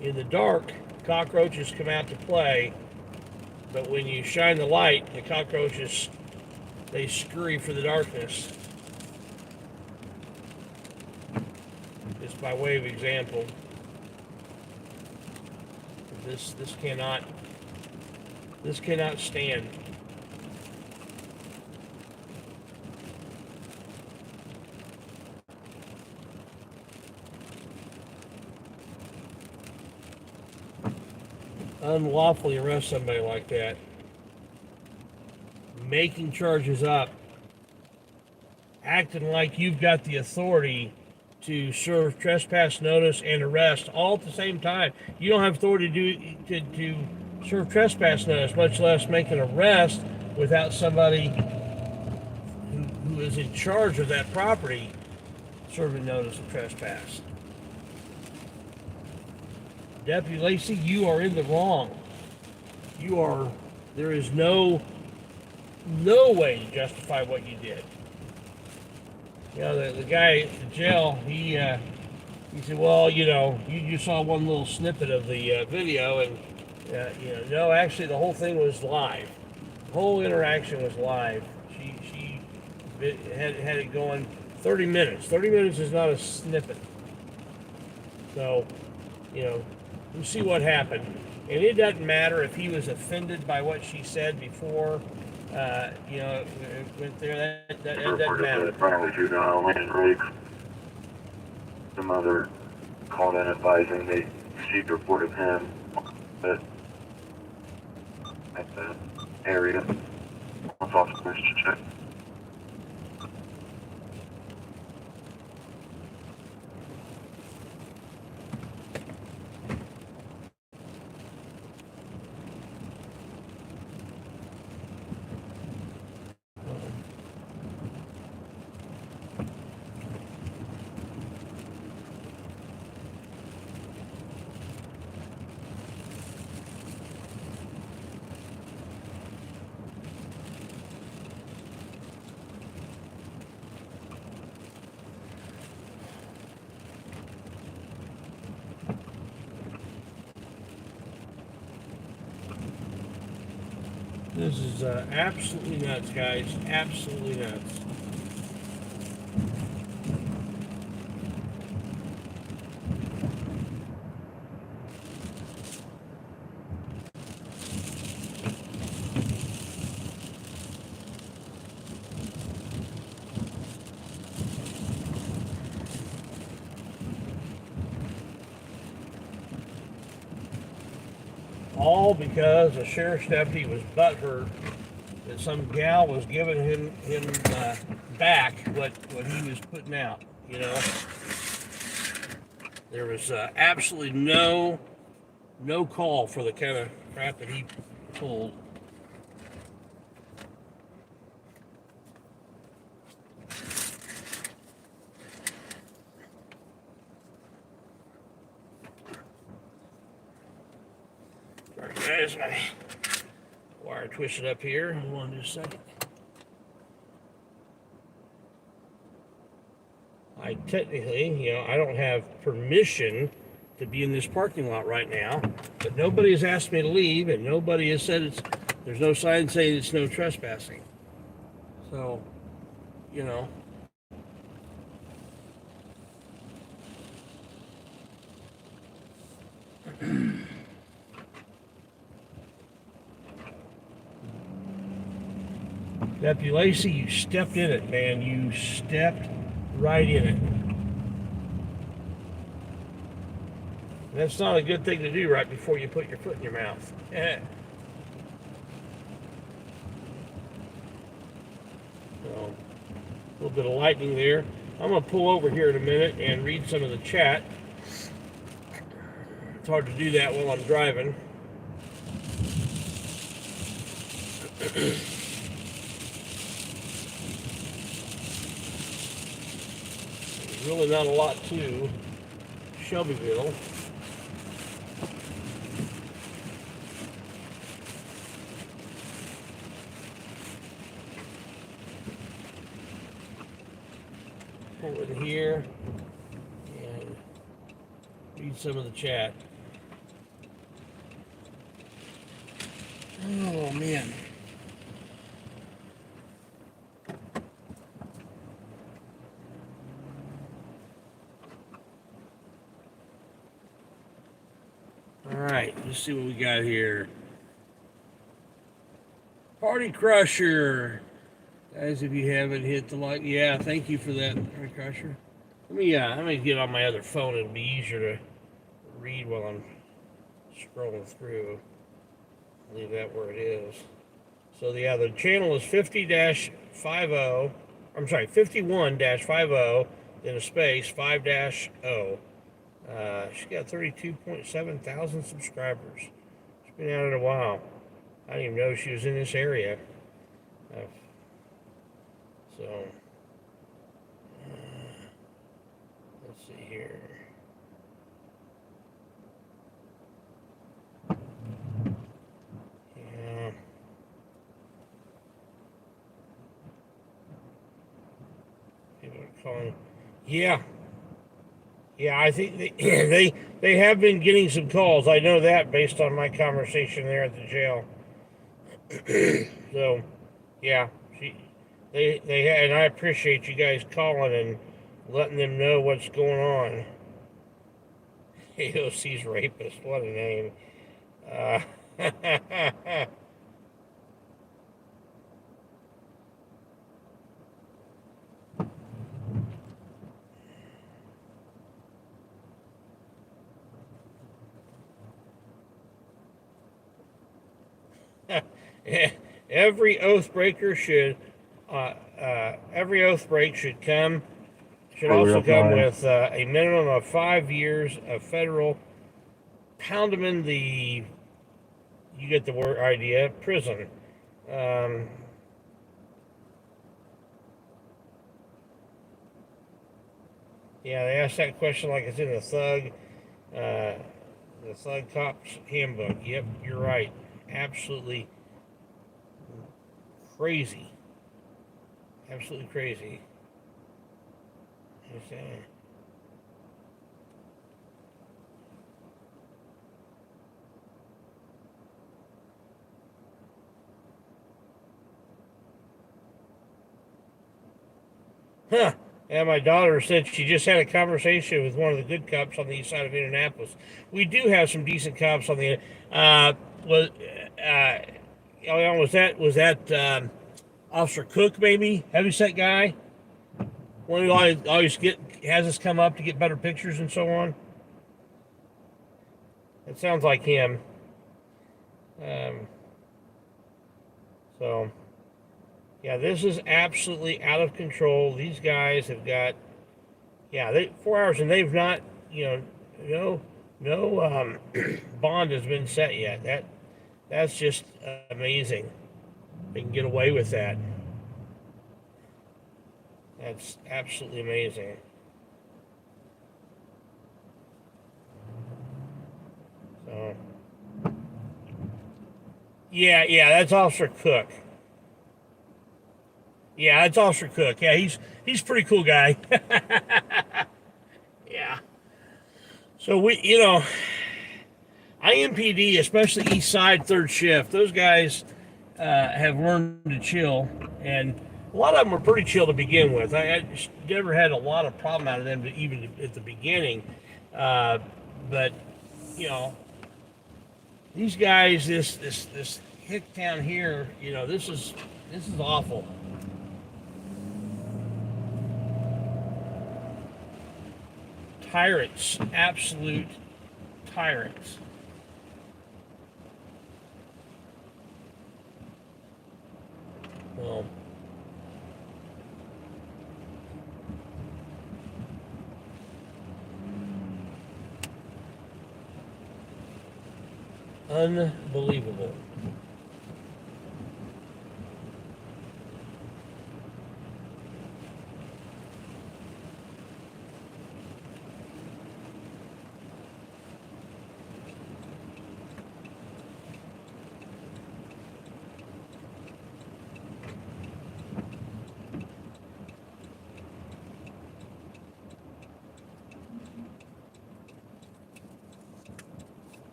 In the dark, cockroaches come out to play, but when you shine the light, the cockroaches, they scurry for the darkness. Just by way of example, this cannot stand. unlawfully arrest somebody like that, making charges up, acting like you've got the authority to serve trespass notice and arrest all at the same time. You don't have authority to serve trespass notice, much less make an arrest without somebody who is in charge of that property serving notice of trespass. Deputy Lacy, you are in the wrong. There is no way to justify what you did. You know, the guy at the jail, he said, well, you know, you saw one little snippet of the video, and, you know, no, actually the whole thing was live. The whole interaction was live. She had it going 30 minutes. 30 minutes is not a snippet. So, you know, we'll see what happened. And it doesn't matter if he was offended by what she said before, you know, it went there, that doesn't matter. Apparently juvenile and rape. The mother called in advising they received a report of him at the area. Officers to check. This is absolutely nuts, guys. Absolutely nuts. All because a sheriff's deputy was butthurt that some gal was giving him back what he was putting out. You know, there was absolutely no call for the kind of crap that he pulled. Sorry guys, my wire twisted up here. Hold on just a second. I technically, you know, I don't have permission to be in this parking lot right now, but nobody has asked me to leave, and nobody has said there's no sign saying it's no trespassing. So, you know. Deputy Lacy, you stepped in it, man. You stepped right in it. That's not a good thing to do right before you put your foot in your mouth. So, a little bit of lightning there. I'm going to pull over here in a minute and read some of the chat. It's hard to do that while I'm driving. Really not a lot to Shelbyville. Pull in here and read some of the chat. Oh man. Alright, let's see what we got here. Party Crusher. Guys, if you haven't hit the like, yeah, thank you for that, Party Crusher. Let me get on my other phone. It'll be easier to read while I'm scrolling through. Leave that where it is. So yeah, the channel is 50-50. I'm sorry, 51-50. Then a space 5-0. She's got 32.7 thousand subscribers. She's been at it a while. I didn't even know she was in this area. So let's see here. Yeah. People are calling. Yeah. Yeah, I think they have been getting some calls. I know that based on my conversation there at the jail. So, yeah, and I appreciate you guys calling and letting them know what's going on. AOC's rapist, what a name. Every oath breaker should every oath break should also come with a minimum of 5 years of federal poundament, you get the word idea, prison. Yeah, they asked that question like it's in the thug cop's handbook. Yep, you're right. Absolutely crazy. Absolutely crazy. Huh. And my daughter said she just had a conversation with one of the good cops on the east side of Indianapolis. We do have some decent cops on the. Was that Officer Cook maybe heavyset guy? One who always has us come up to get better pictures and so on. It sounds like him. So. Yeah, this is absolutely out of control. These guys have got, 4 hours, and they've not, no bond has been set yet. That's just amazing. They can get away with that. That's absolutely amazing. So, yeah, that's Officer Cook. Yeah, it's Officer Cook. Yeah, he's a pretty cool guy. Yeah. So IMPD, especially East Side third shift, those guys have learned to chill, and a lot of them were pretty chill to begin with. I just never had a lot of problem out of them, even at the beginning. But these guys, this hick town here, this is awful. Tyrants, absolute tyrants. Well, unbelievable.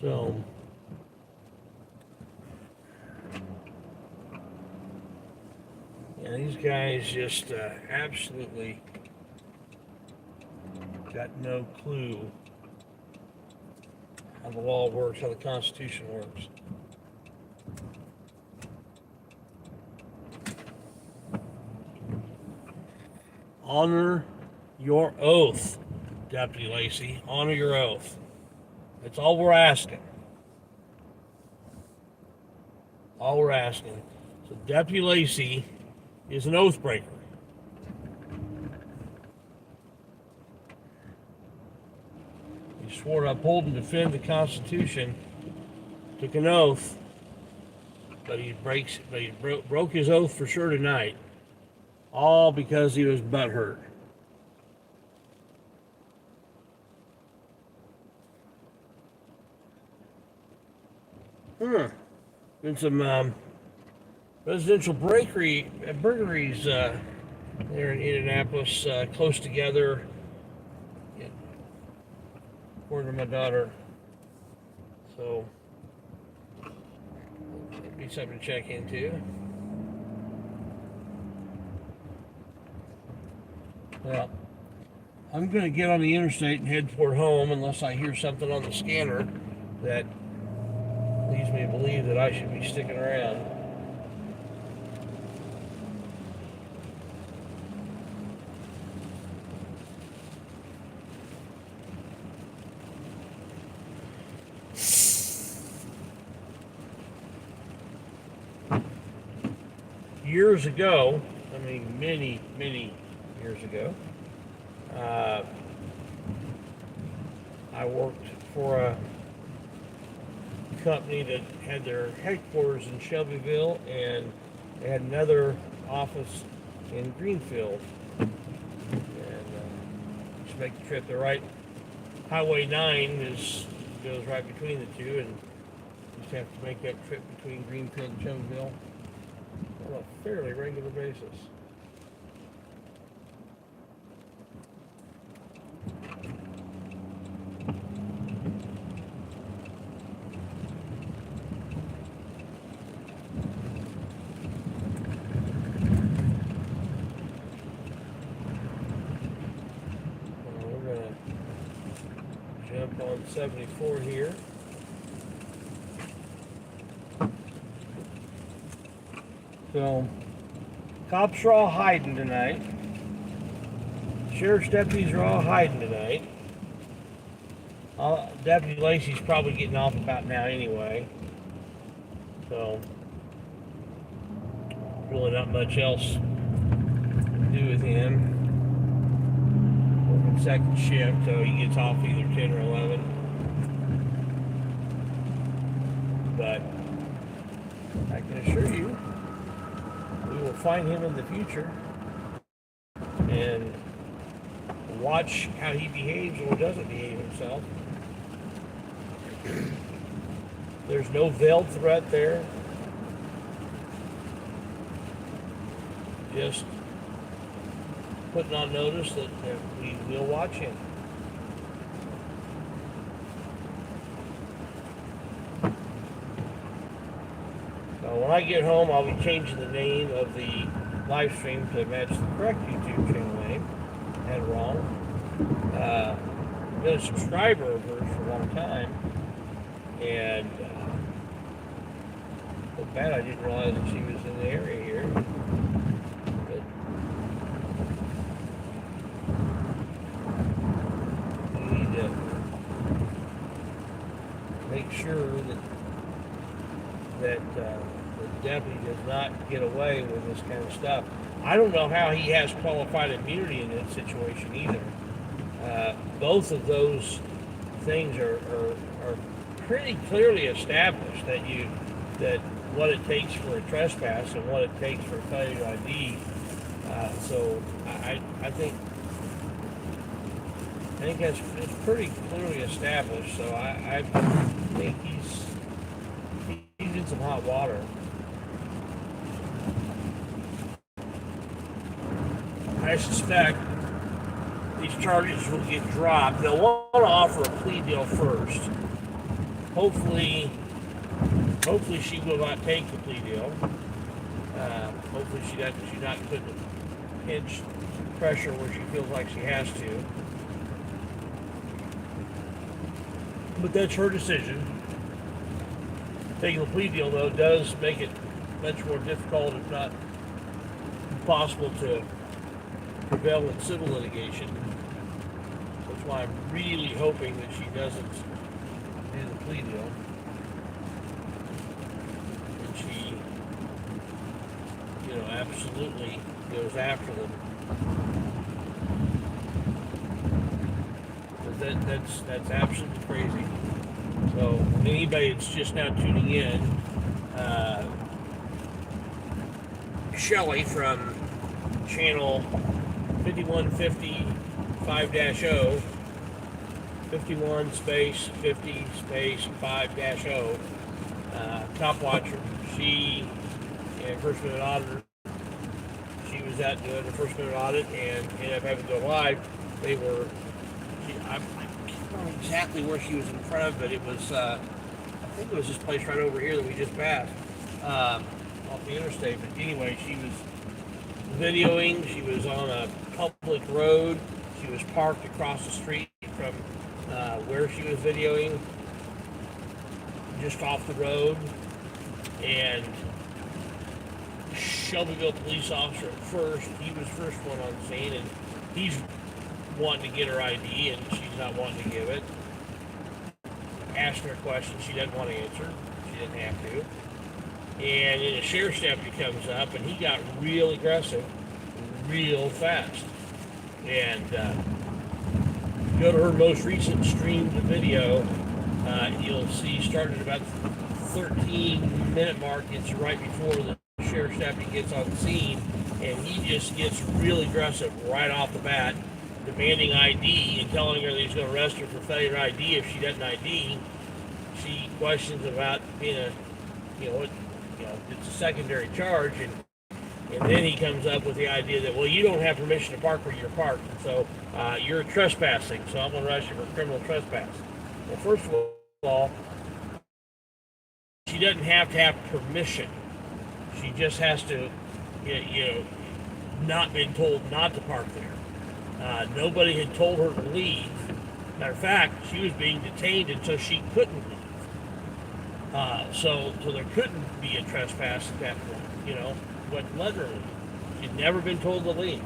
So, these guys just absolutely got no clue how the law works, how the Constitution works. Honor your oath, Deputy Lacy. Honor your oath. That's all we're asking. All we're asking. So Deputy Lacy is an oath breaker. He swore to uphold and defend the Constitution, took an oath, but he broke his oath for sure tonight. All because he was butthurt. Been some residential burglaries there in Indianapolis, close together. Yeah, according to my daughter. So, that'd be something to check into. Well, I'm going to get on the interstate and head toward home unless I hear something on the scanner that leads me to believe that I should be sticking around. Years ago, I mean many years ago, I worked for a company that had their headquarters in Shelbyville, and they had another office in Greenfield. And just make the trip. The right Highway 9 goes right between the two, and you just have to make that trip between Greenfield and Shelbyville on a fairly regular basis. We're going to jump on 74 here. So, cops are all hiding tonight. Sheriff's deputies are all hiding tonight. Deputy Lacy's probably getting off about now anyway. So, really not much else to do with him. Working second shift, so he gets off either 10 or 11. But, I can assure you, we will find him in the future and watch how he behaves or doesn't behave himself. There's no veiled threat there. Just putting on notice that we will watch him. When I get home, I'll be changing the name of the live stream to match the correct YouTube channel name. I had it wrong. I've been a subscriber of hers for a long time, and so bad I didn't realize that she was in the area here. But we need to make sure that the deputy does not get away with this kind of stuff. I don't know how he has qualified immunity in that situation either. Both of those things are pretty clearly established, that what it takes for a trespass and what it takes for a failure to ID. So I think it's pretty clearly established. So I think he's in some hot water. I suspect these charges will get dropped. They'll want to offer a plea deal first. Hopefully she will not take the plea deal. Hopefully she's not putting pinch pressure where she feels like she has to. But that's her decision. Taking the plea deal, though, does make it much more difficult, if not impossible, to prevail in civil litigation. That's why I'm really hoping that she doesn't do the plea deal. And she, absolutely goes after them. That's absolutely crazy. So anybody that's just now tuning in, Shelly from channel 5150 5-0, 51 space 50 space 5-0, top watcher. She and first minute auditor. She was out doing the first minute audit and ended up having to go live. They were. I can't remember exactly where she was in front of, but it was. I think it was this place right over here that we just passed off the interstate. But anyway, she was videoing. She was on a public road. She was parked across the street from where she was videoing, just off the road. And Shelbyville police officer at first, he was first one on scene, and he's wanting to get her ID, and she's not wanting to give it. Asked her a question she doesn't want to answer. She didn't have to. And then a sheriff's deputy comes up, and he got real aggressive, real fast. And go to her most recent streamed video, you'll see starting at about 13-minute mark. It's right before the sheriff's deputy gets on the scene, and he just gets real aggressive right off the bat, demanding ID and telling her that he's going to arrest her for failure to ID if she doesn't ID. She questions about being it's a secondary charge, and then he comes up with the idea that, well, you don't have permission to park where you're parked, and so you're trespassing, so I'm going to arrest you for criminal trespass. Well, first of all, she doesn't have to have permission. She just has to, not been told not to park there. Nobody had told her to leave. Matter of fact, she was being detained until she couldn't leave. So there couldn't be a trespass at that point, but let her leave. She'd never been told to leave.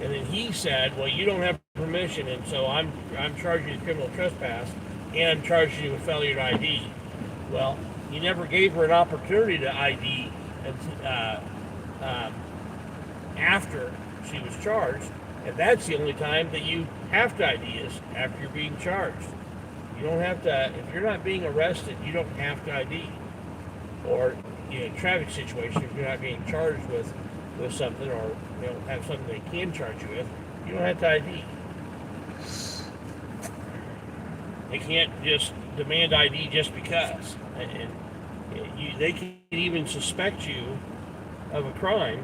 And then he said, well, you don't have permission, and so I'm charging you with criminal trespass, and I'm charging you with failure to ID. Well, he never gave her an opportunity to ID after she was charged, and that's the only time that you have to ID is after you're being charged. You don't have to, if you're not being arrested, you don't have to ID. Or in a traffic situation, if you're not being charged with something, or have something they can charge you with, you don't have to ID. They can't just demand ID just because. And they can even suspect you of a crime,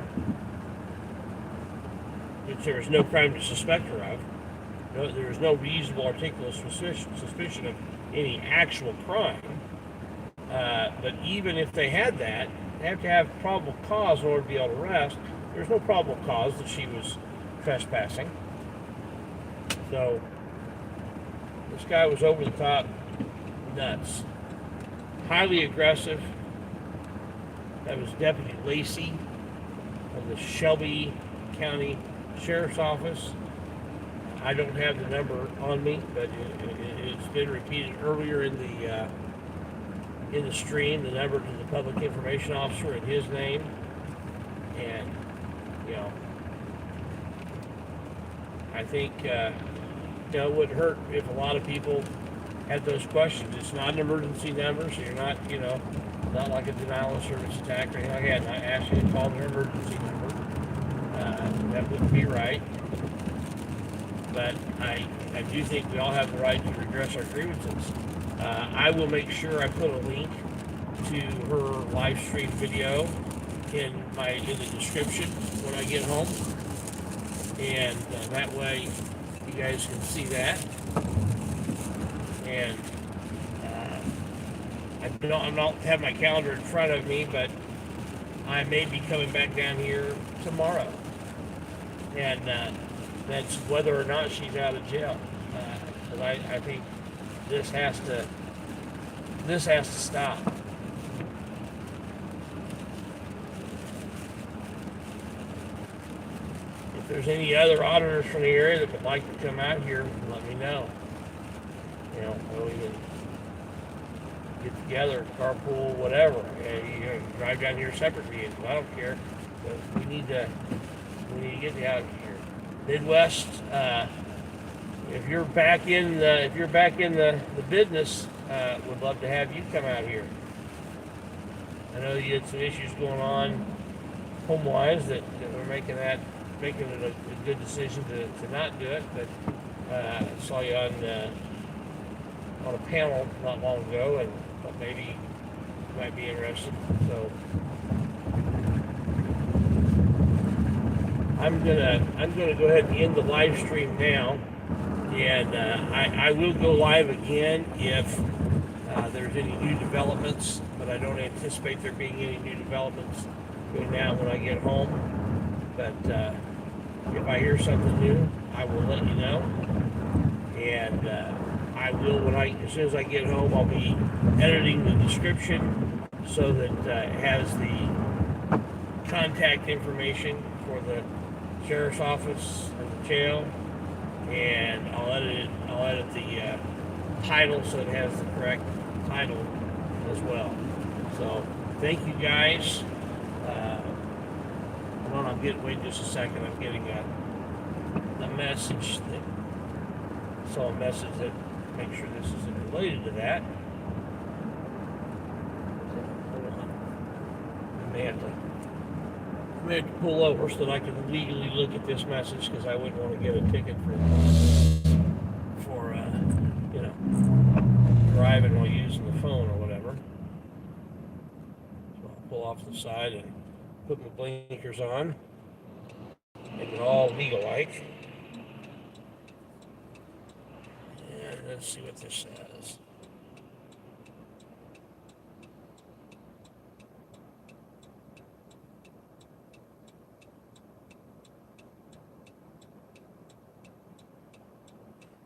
which there is no crime to suspect her of. There is no reasonable articulate suspicion of any actual crime. But even if they had that, they have to have probable cause in order to be able to arrest. There's no probable cause that she was trespassing. So this guy was over the top nuts. Highly aggressive. That was Deputy Lacy of the Shelby County Sheriff's Office. I don't have the number on me, but it's been repeated earlier in the stream, the number to the Public Information Officer in his name. And, I think, it wouldn't hurt if a lot of people had those questions. It's not an emergency number, so you're not, not like a denial of service attack or anything like that. And I asked you to call their emergency number. That wouldn't be right. But I do think we all have the right to redress our grievances. I will make sure I put a link to her live stream video in the description when I get home, and that way you guys can see that. And I don't have my calendar in front of me, but I may be coming back down here tomorrow, and that's whether or not she's out of jail. Because I think this has to stop. If there's any other auditors from the area that would like to come out here, let me know. You know, we can get together, carpool, whatever. And you know, drive down here separate vehicles. I don't care, but we need to get you out of here. Midwest. If you're back in the business, would love to have you come out here. I know you had some issues going on home-wise that were making it a good decision to not do it, but I saw you on a panel not long ago, and thought maybe you might be interested. So I'm gonna go ahead and end the live stream now, and I will go live again if there's any new developments, but I don't anticipate there being any new developments between now and when I get home. But if I hear something new, I will let you know, and I will as soon as I get home. I'll be editing the description so that it has the contact information for the sheriff's office and the jail, and I'll edit the title so it has the correct title as well. So thank you guys. Hold on, wait just a second. I'm getting a message that make sure this isn't related to that. Hold on. I may have to pull over so that I can legally look at this message, because I wouldn't want to get a ticket for driving while using the phone or whatever. So I'll pull off to the side and put my blinkers on, make it all legal-like. And let's see what this says.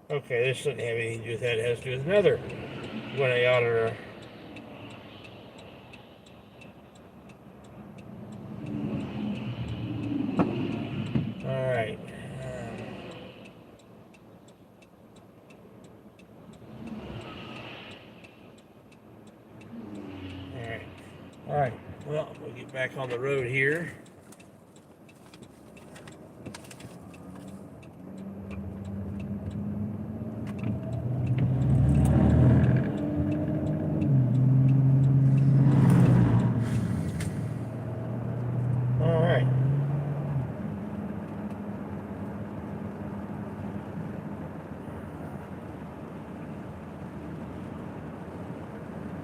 Okay, this doesn't have anything to do with that. It has to do with another when I auditor. All right. All right. Well, we'll get back on the road here.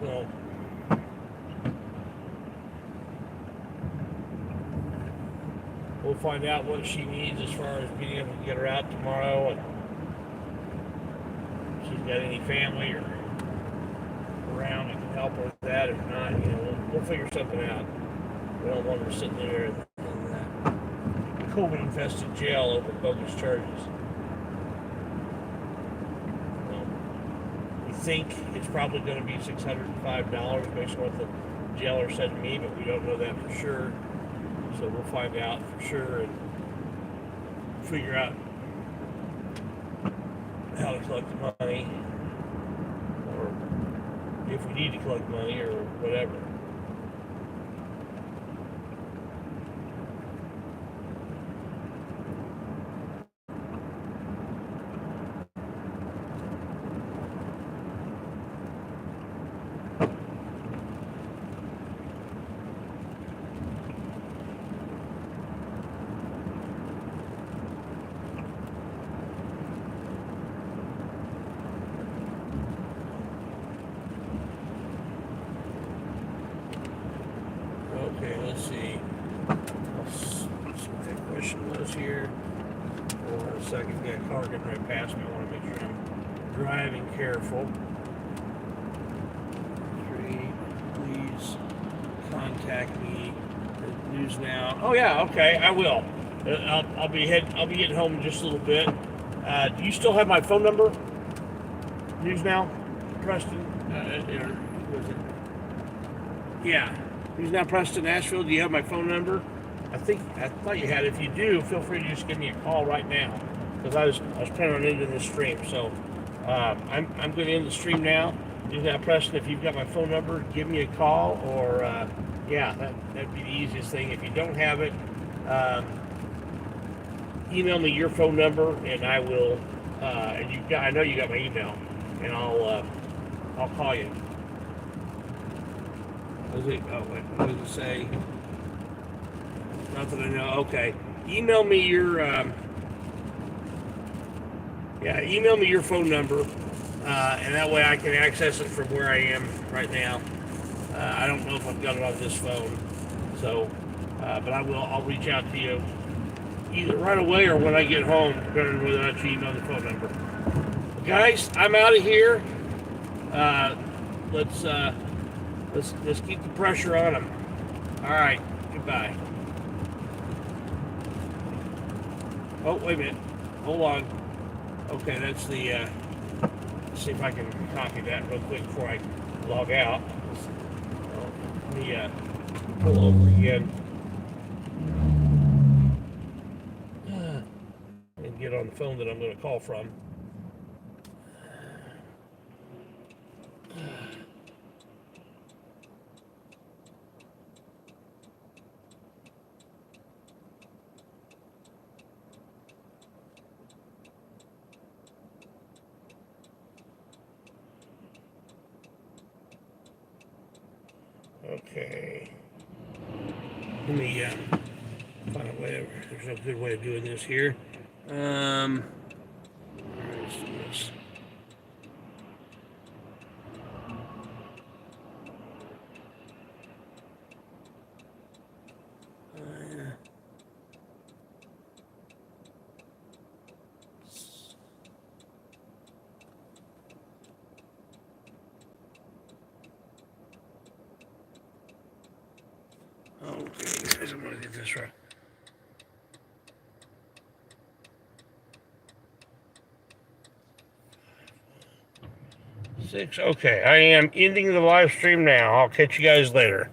So we'll find out what she needs as far as being able to get her out tomorrow, and if she's got any family or around that can help her with that. If not, you know, we'll figure something out. We don't want her sitting there in that COVID-infested jail over bogus charges. We think it's probably going to be $605 based on what the jailer said to me, but we don't know that for sure. So we'll find out for sure and figure out how to collect the money, or if we need to collect money or whatever. Okay, let's see. I'll see what that question was here. Hold on a second. Got a car getting right past me. I want to make sure I'm driving careful. Please contact me at News Now. Oh yeah, okay, I will. I'll be getting home in just a little bit. Do you still have my phone number? News Now, Preston. Or was it? Yeah. He's now Preston, Nashville. Do you have my phone number? I thought you had. If you do, feel free to just give me a call right now, because I was planning on ending this stream. So I'm going to end the stream now. Preston, if you've got my phone number, give me a call, or that'd be the easiest thing. If you don't have it, email me your phone number, and I will. And I know you got my email, and I'll call you. What does it say? Nothing I know. Okay. Email me your phone number, and that way I can access it from where I am right now. I don't know if I've got it on this phone, so but I'll reach out to you either right away or when I get home, depending on whether or not you email the phone number. Guys, I'm out of here. Let's keep the pressure on them. All right. Goodbye. Oh, wait a minute. Hold on. Okay, that's the, let's see if I can copy that real quick before I log out. Let me pull over again. And get on the phone that I'm going to call from. Okay. Let me find a way. There's no good way of doing this here. Let's do this. Okay, guys, I'm gonna get this right. Okay, I am ending the live stream now. I'll catch you guys later.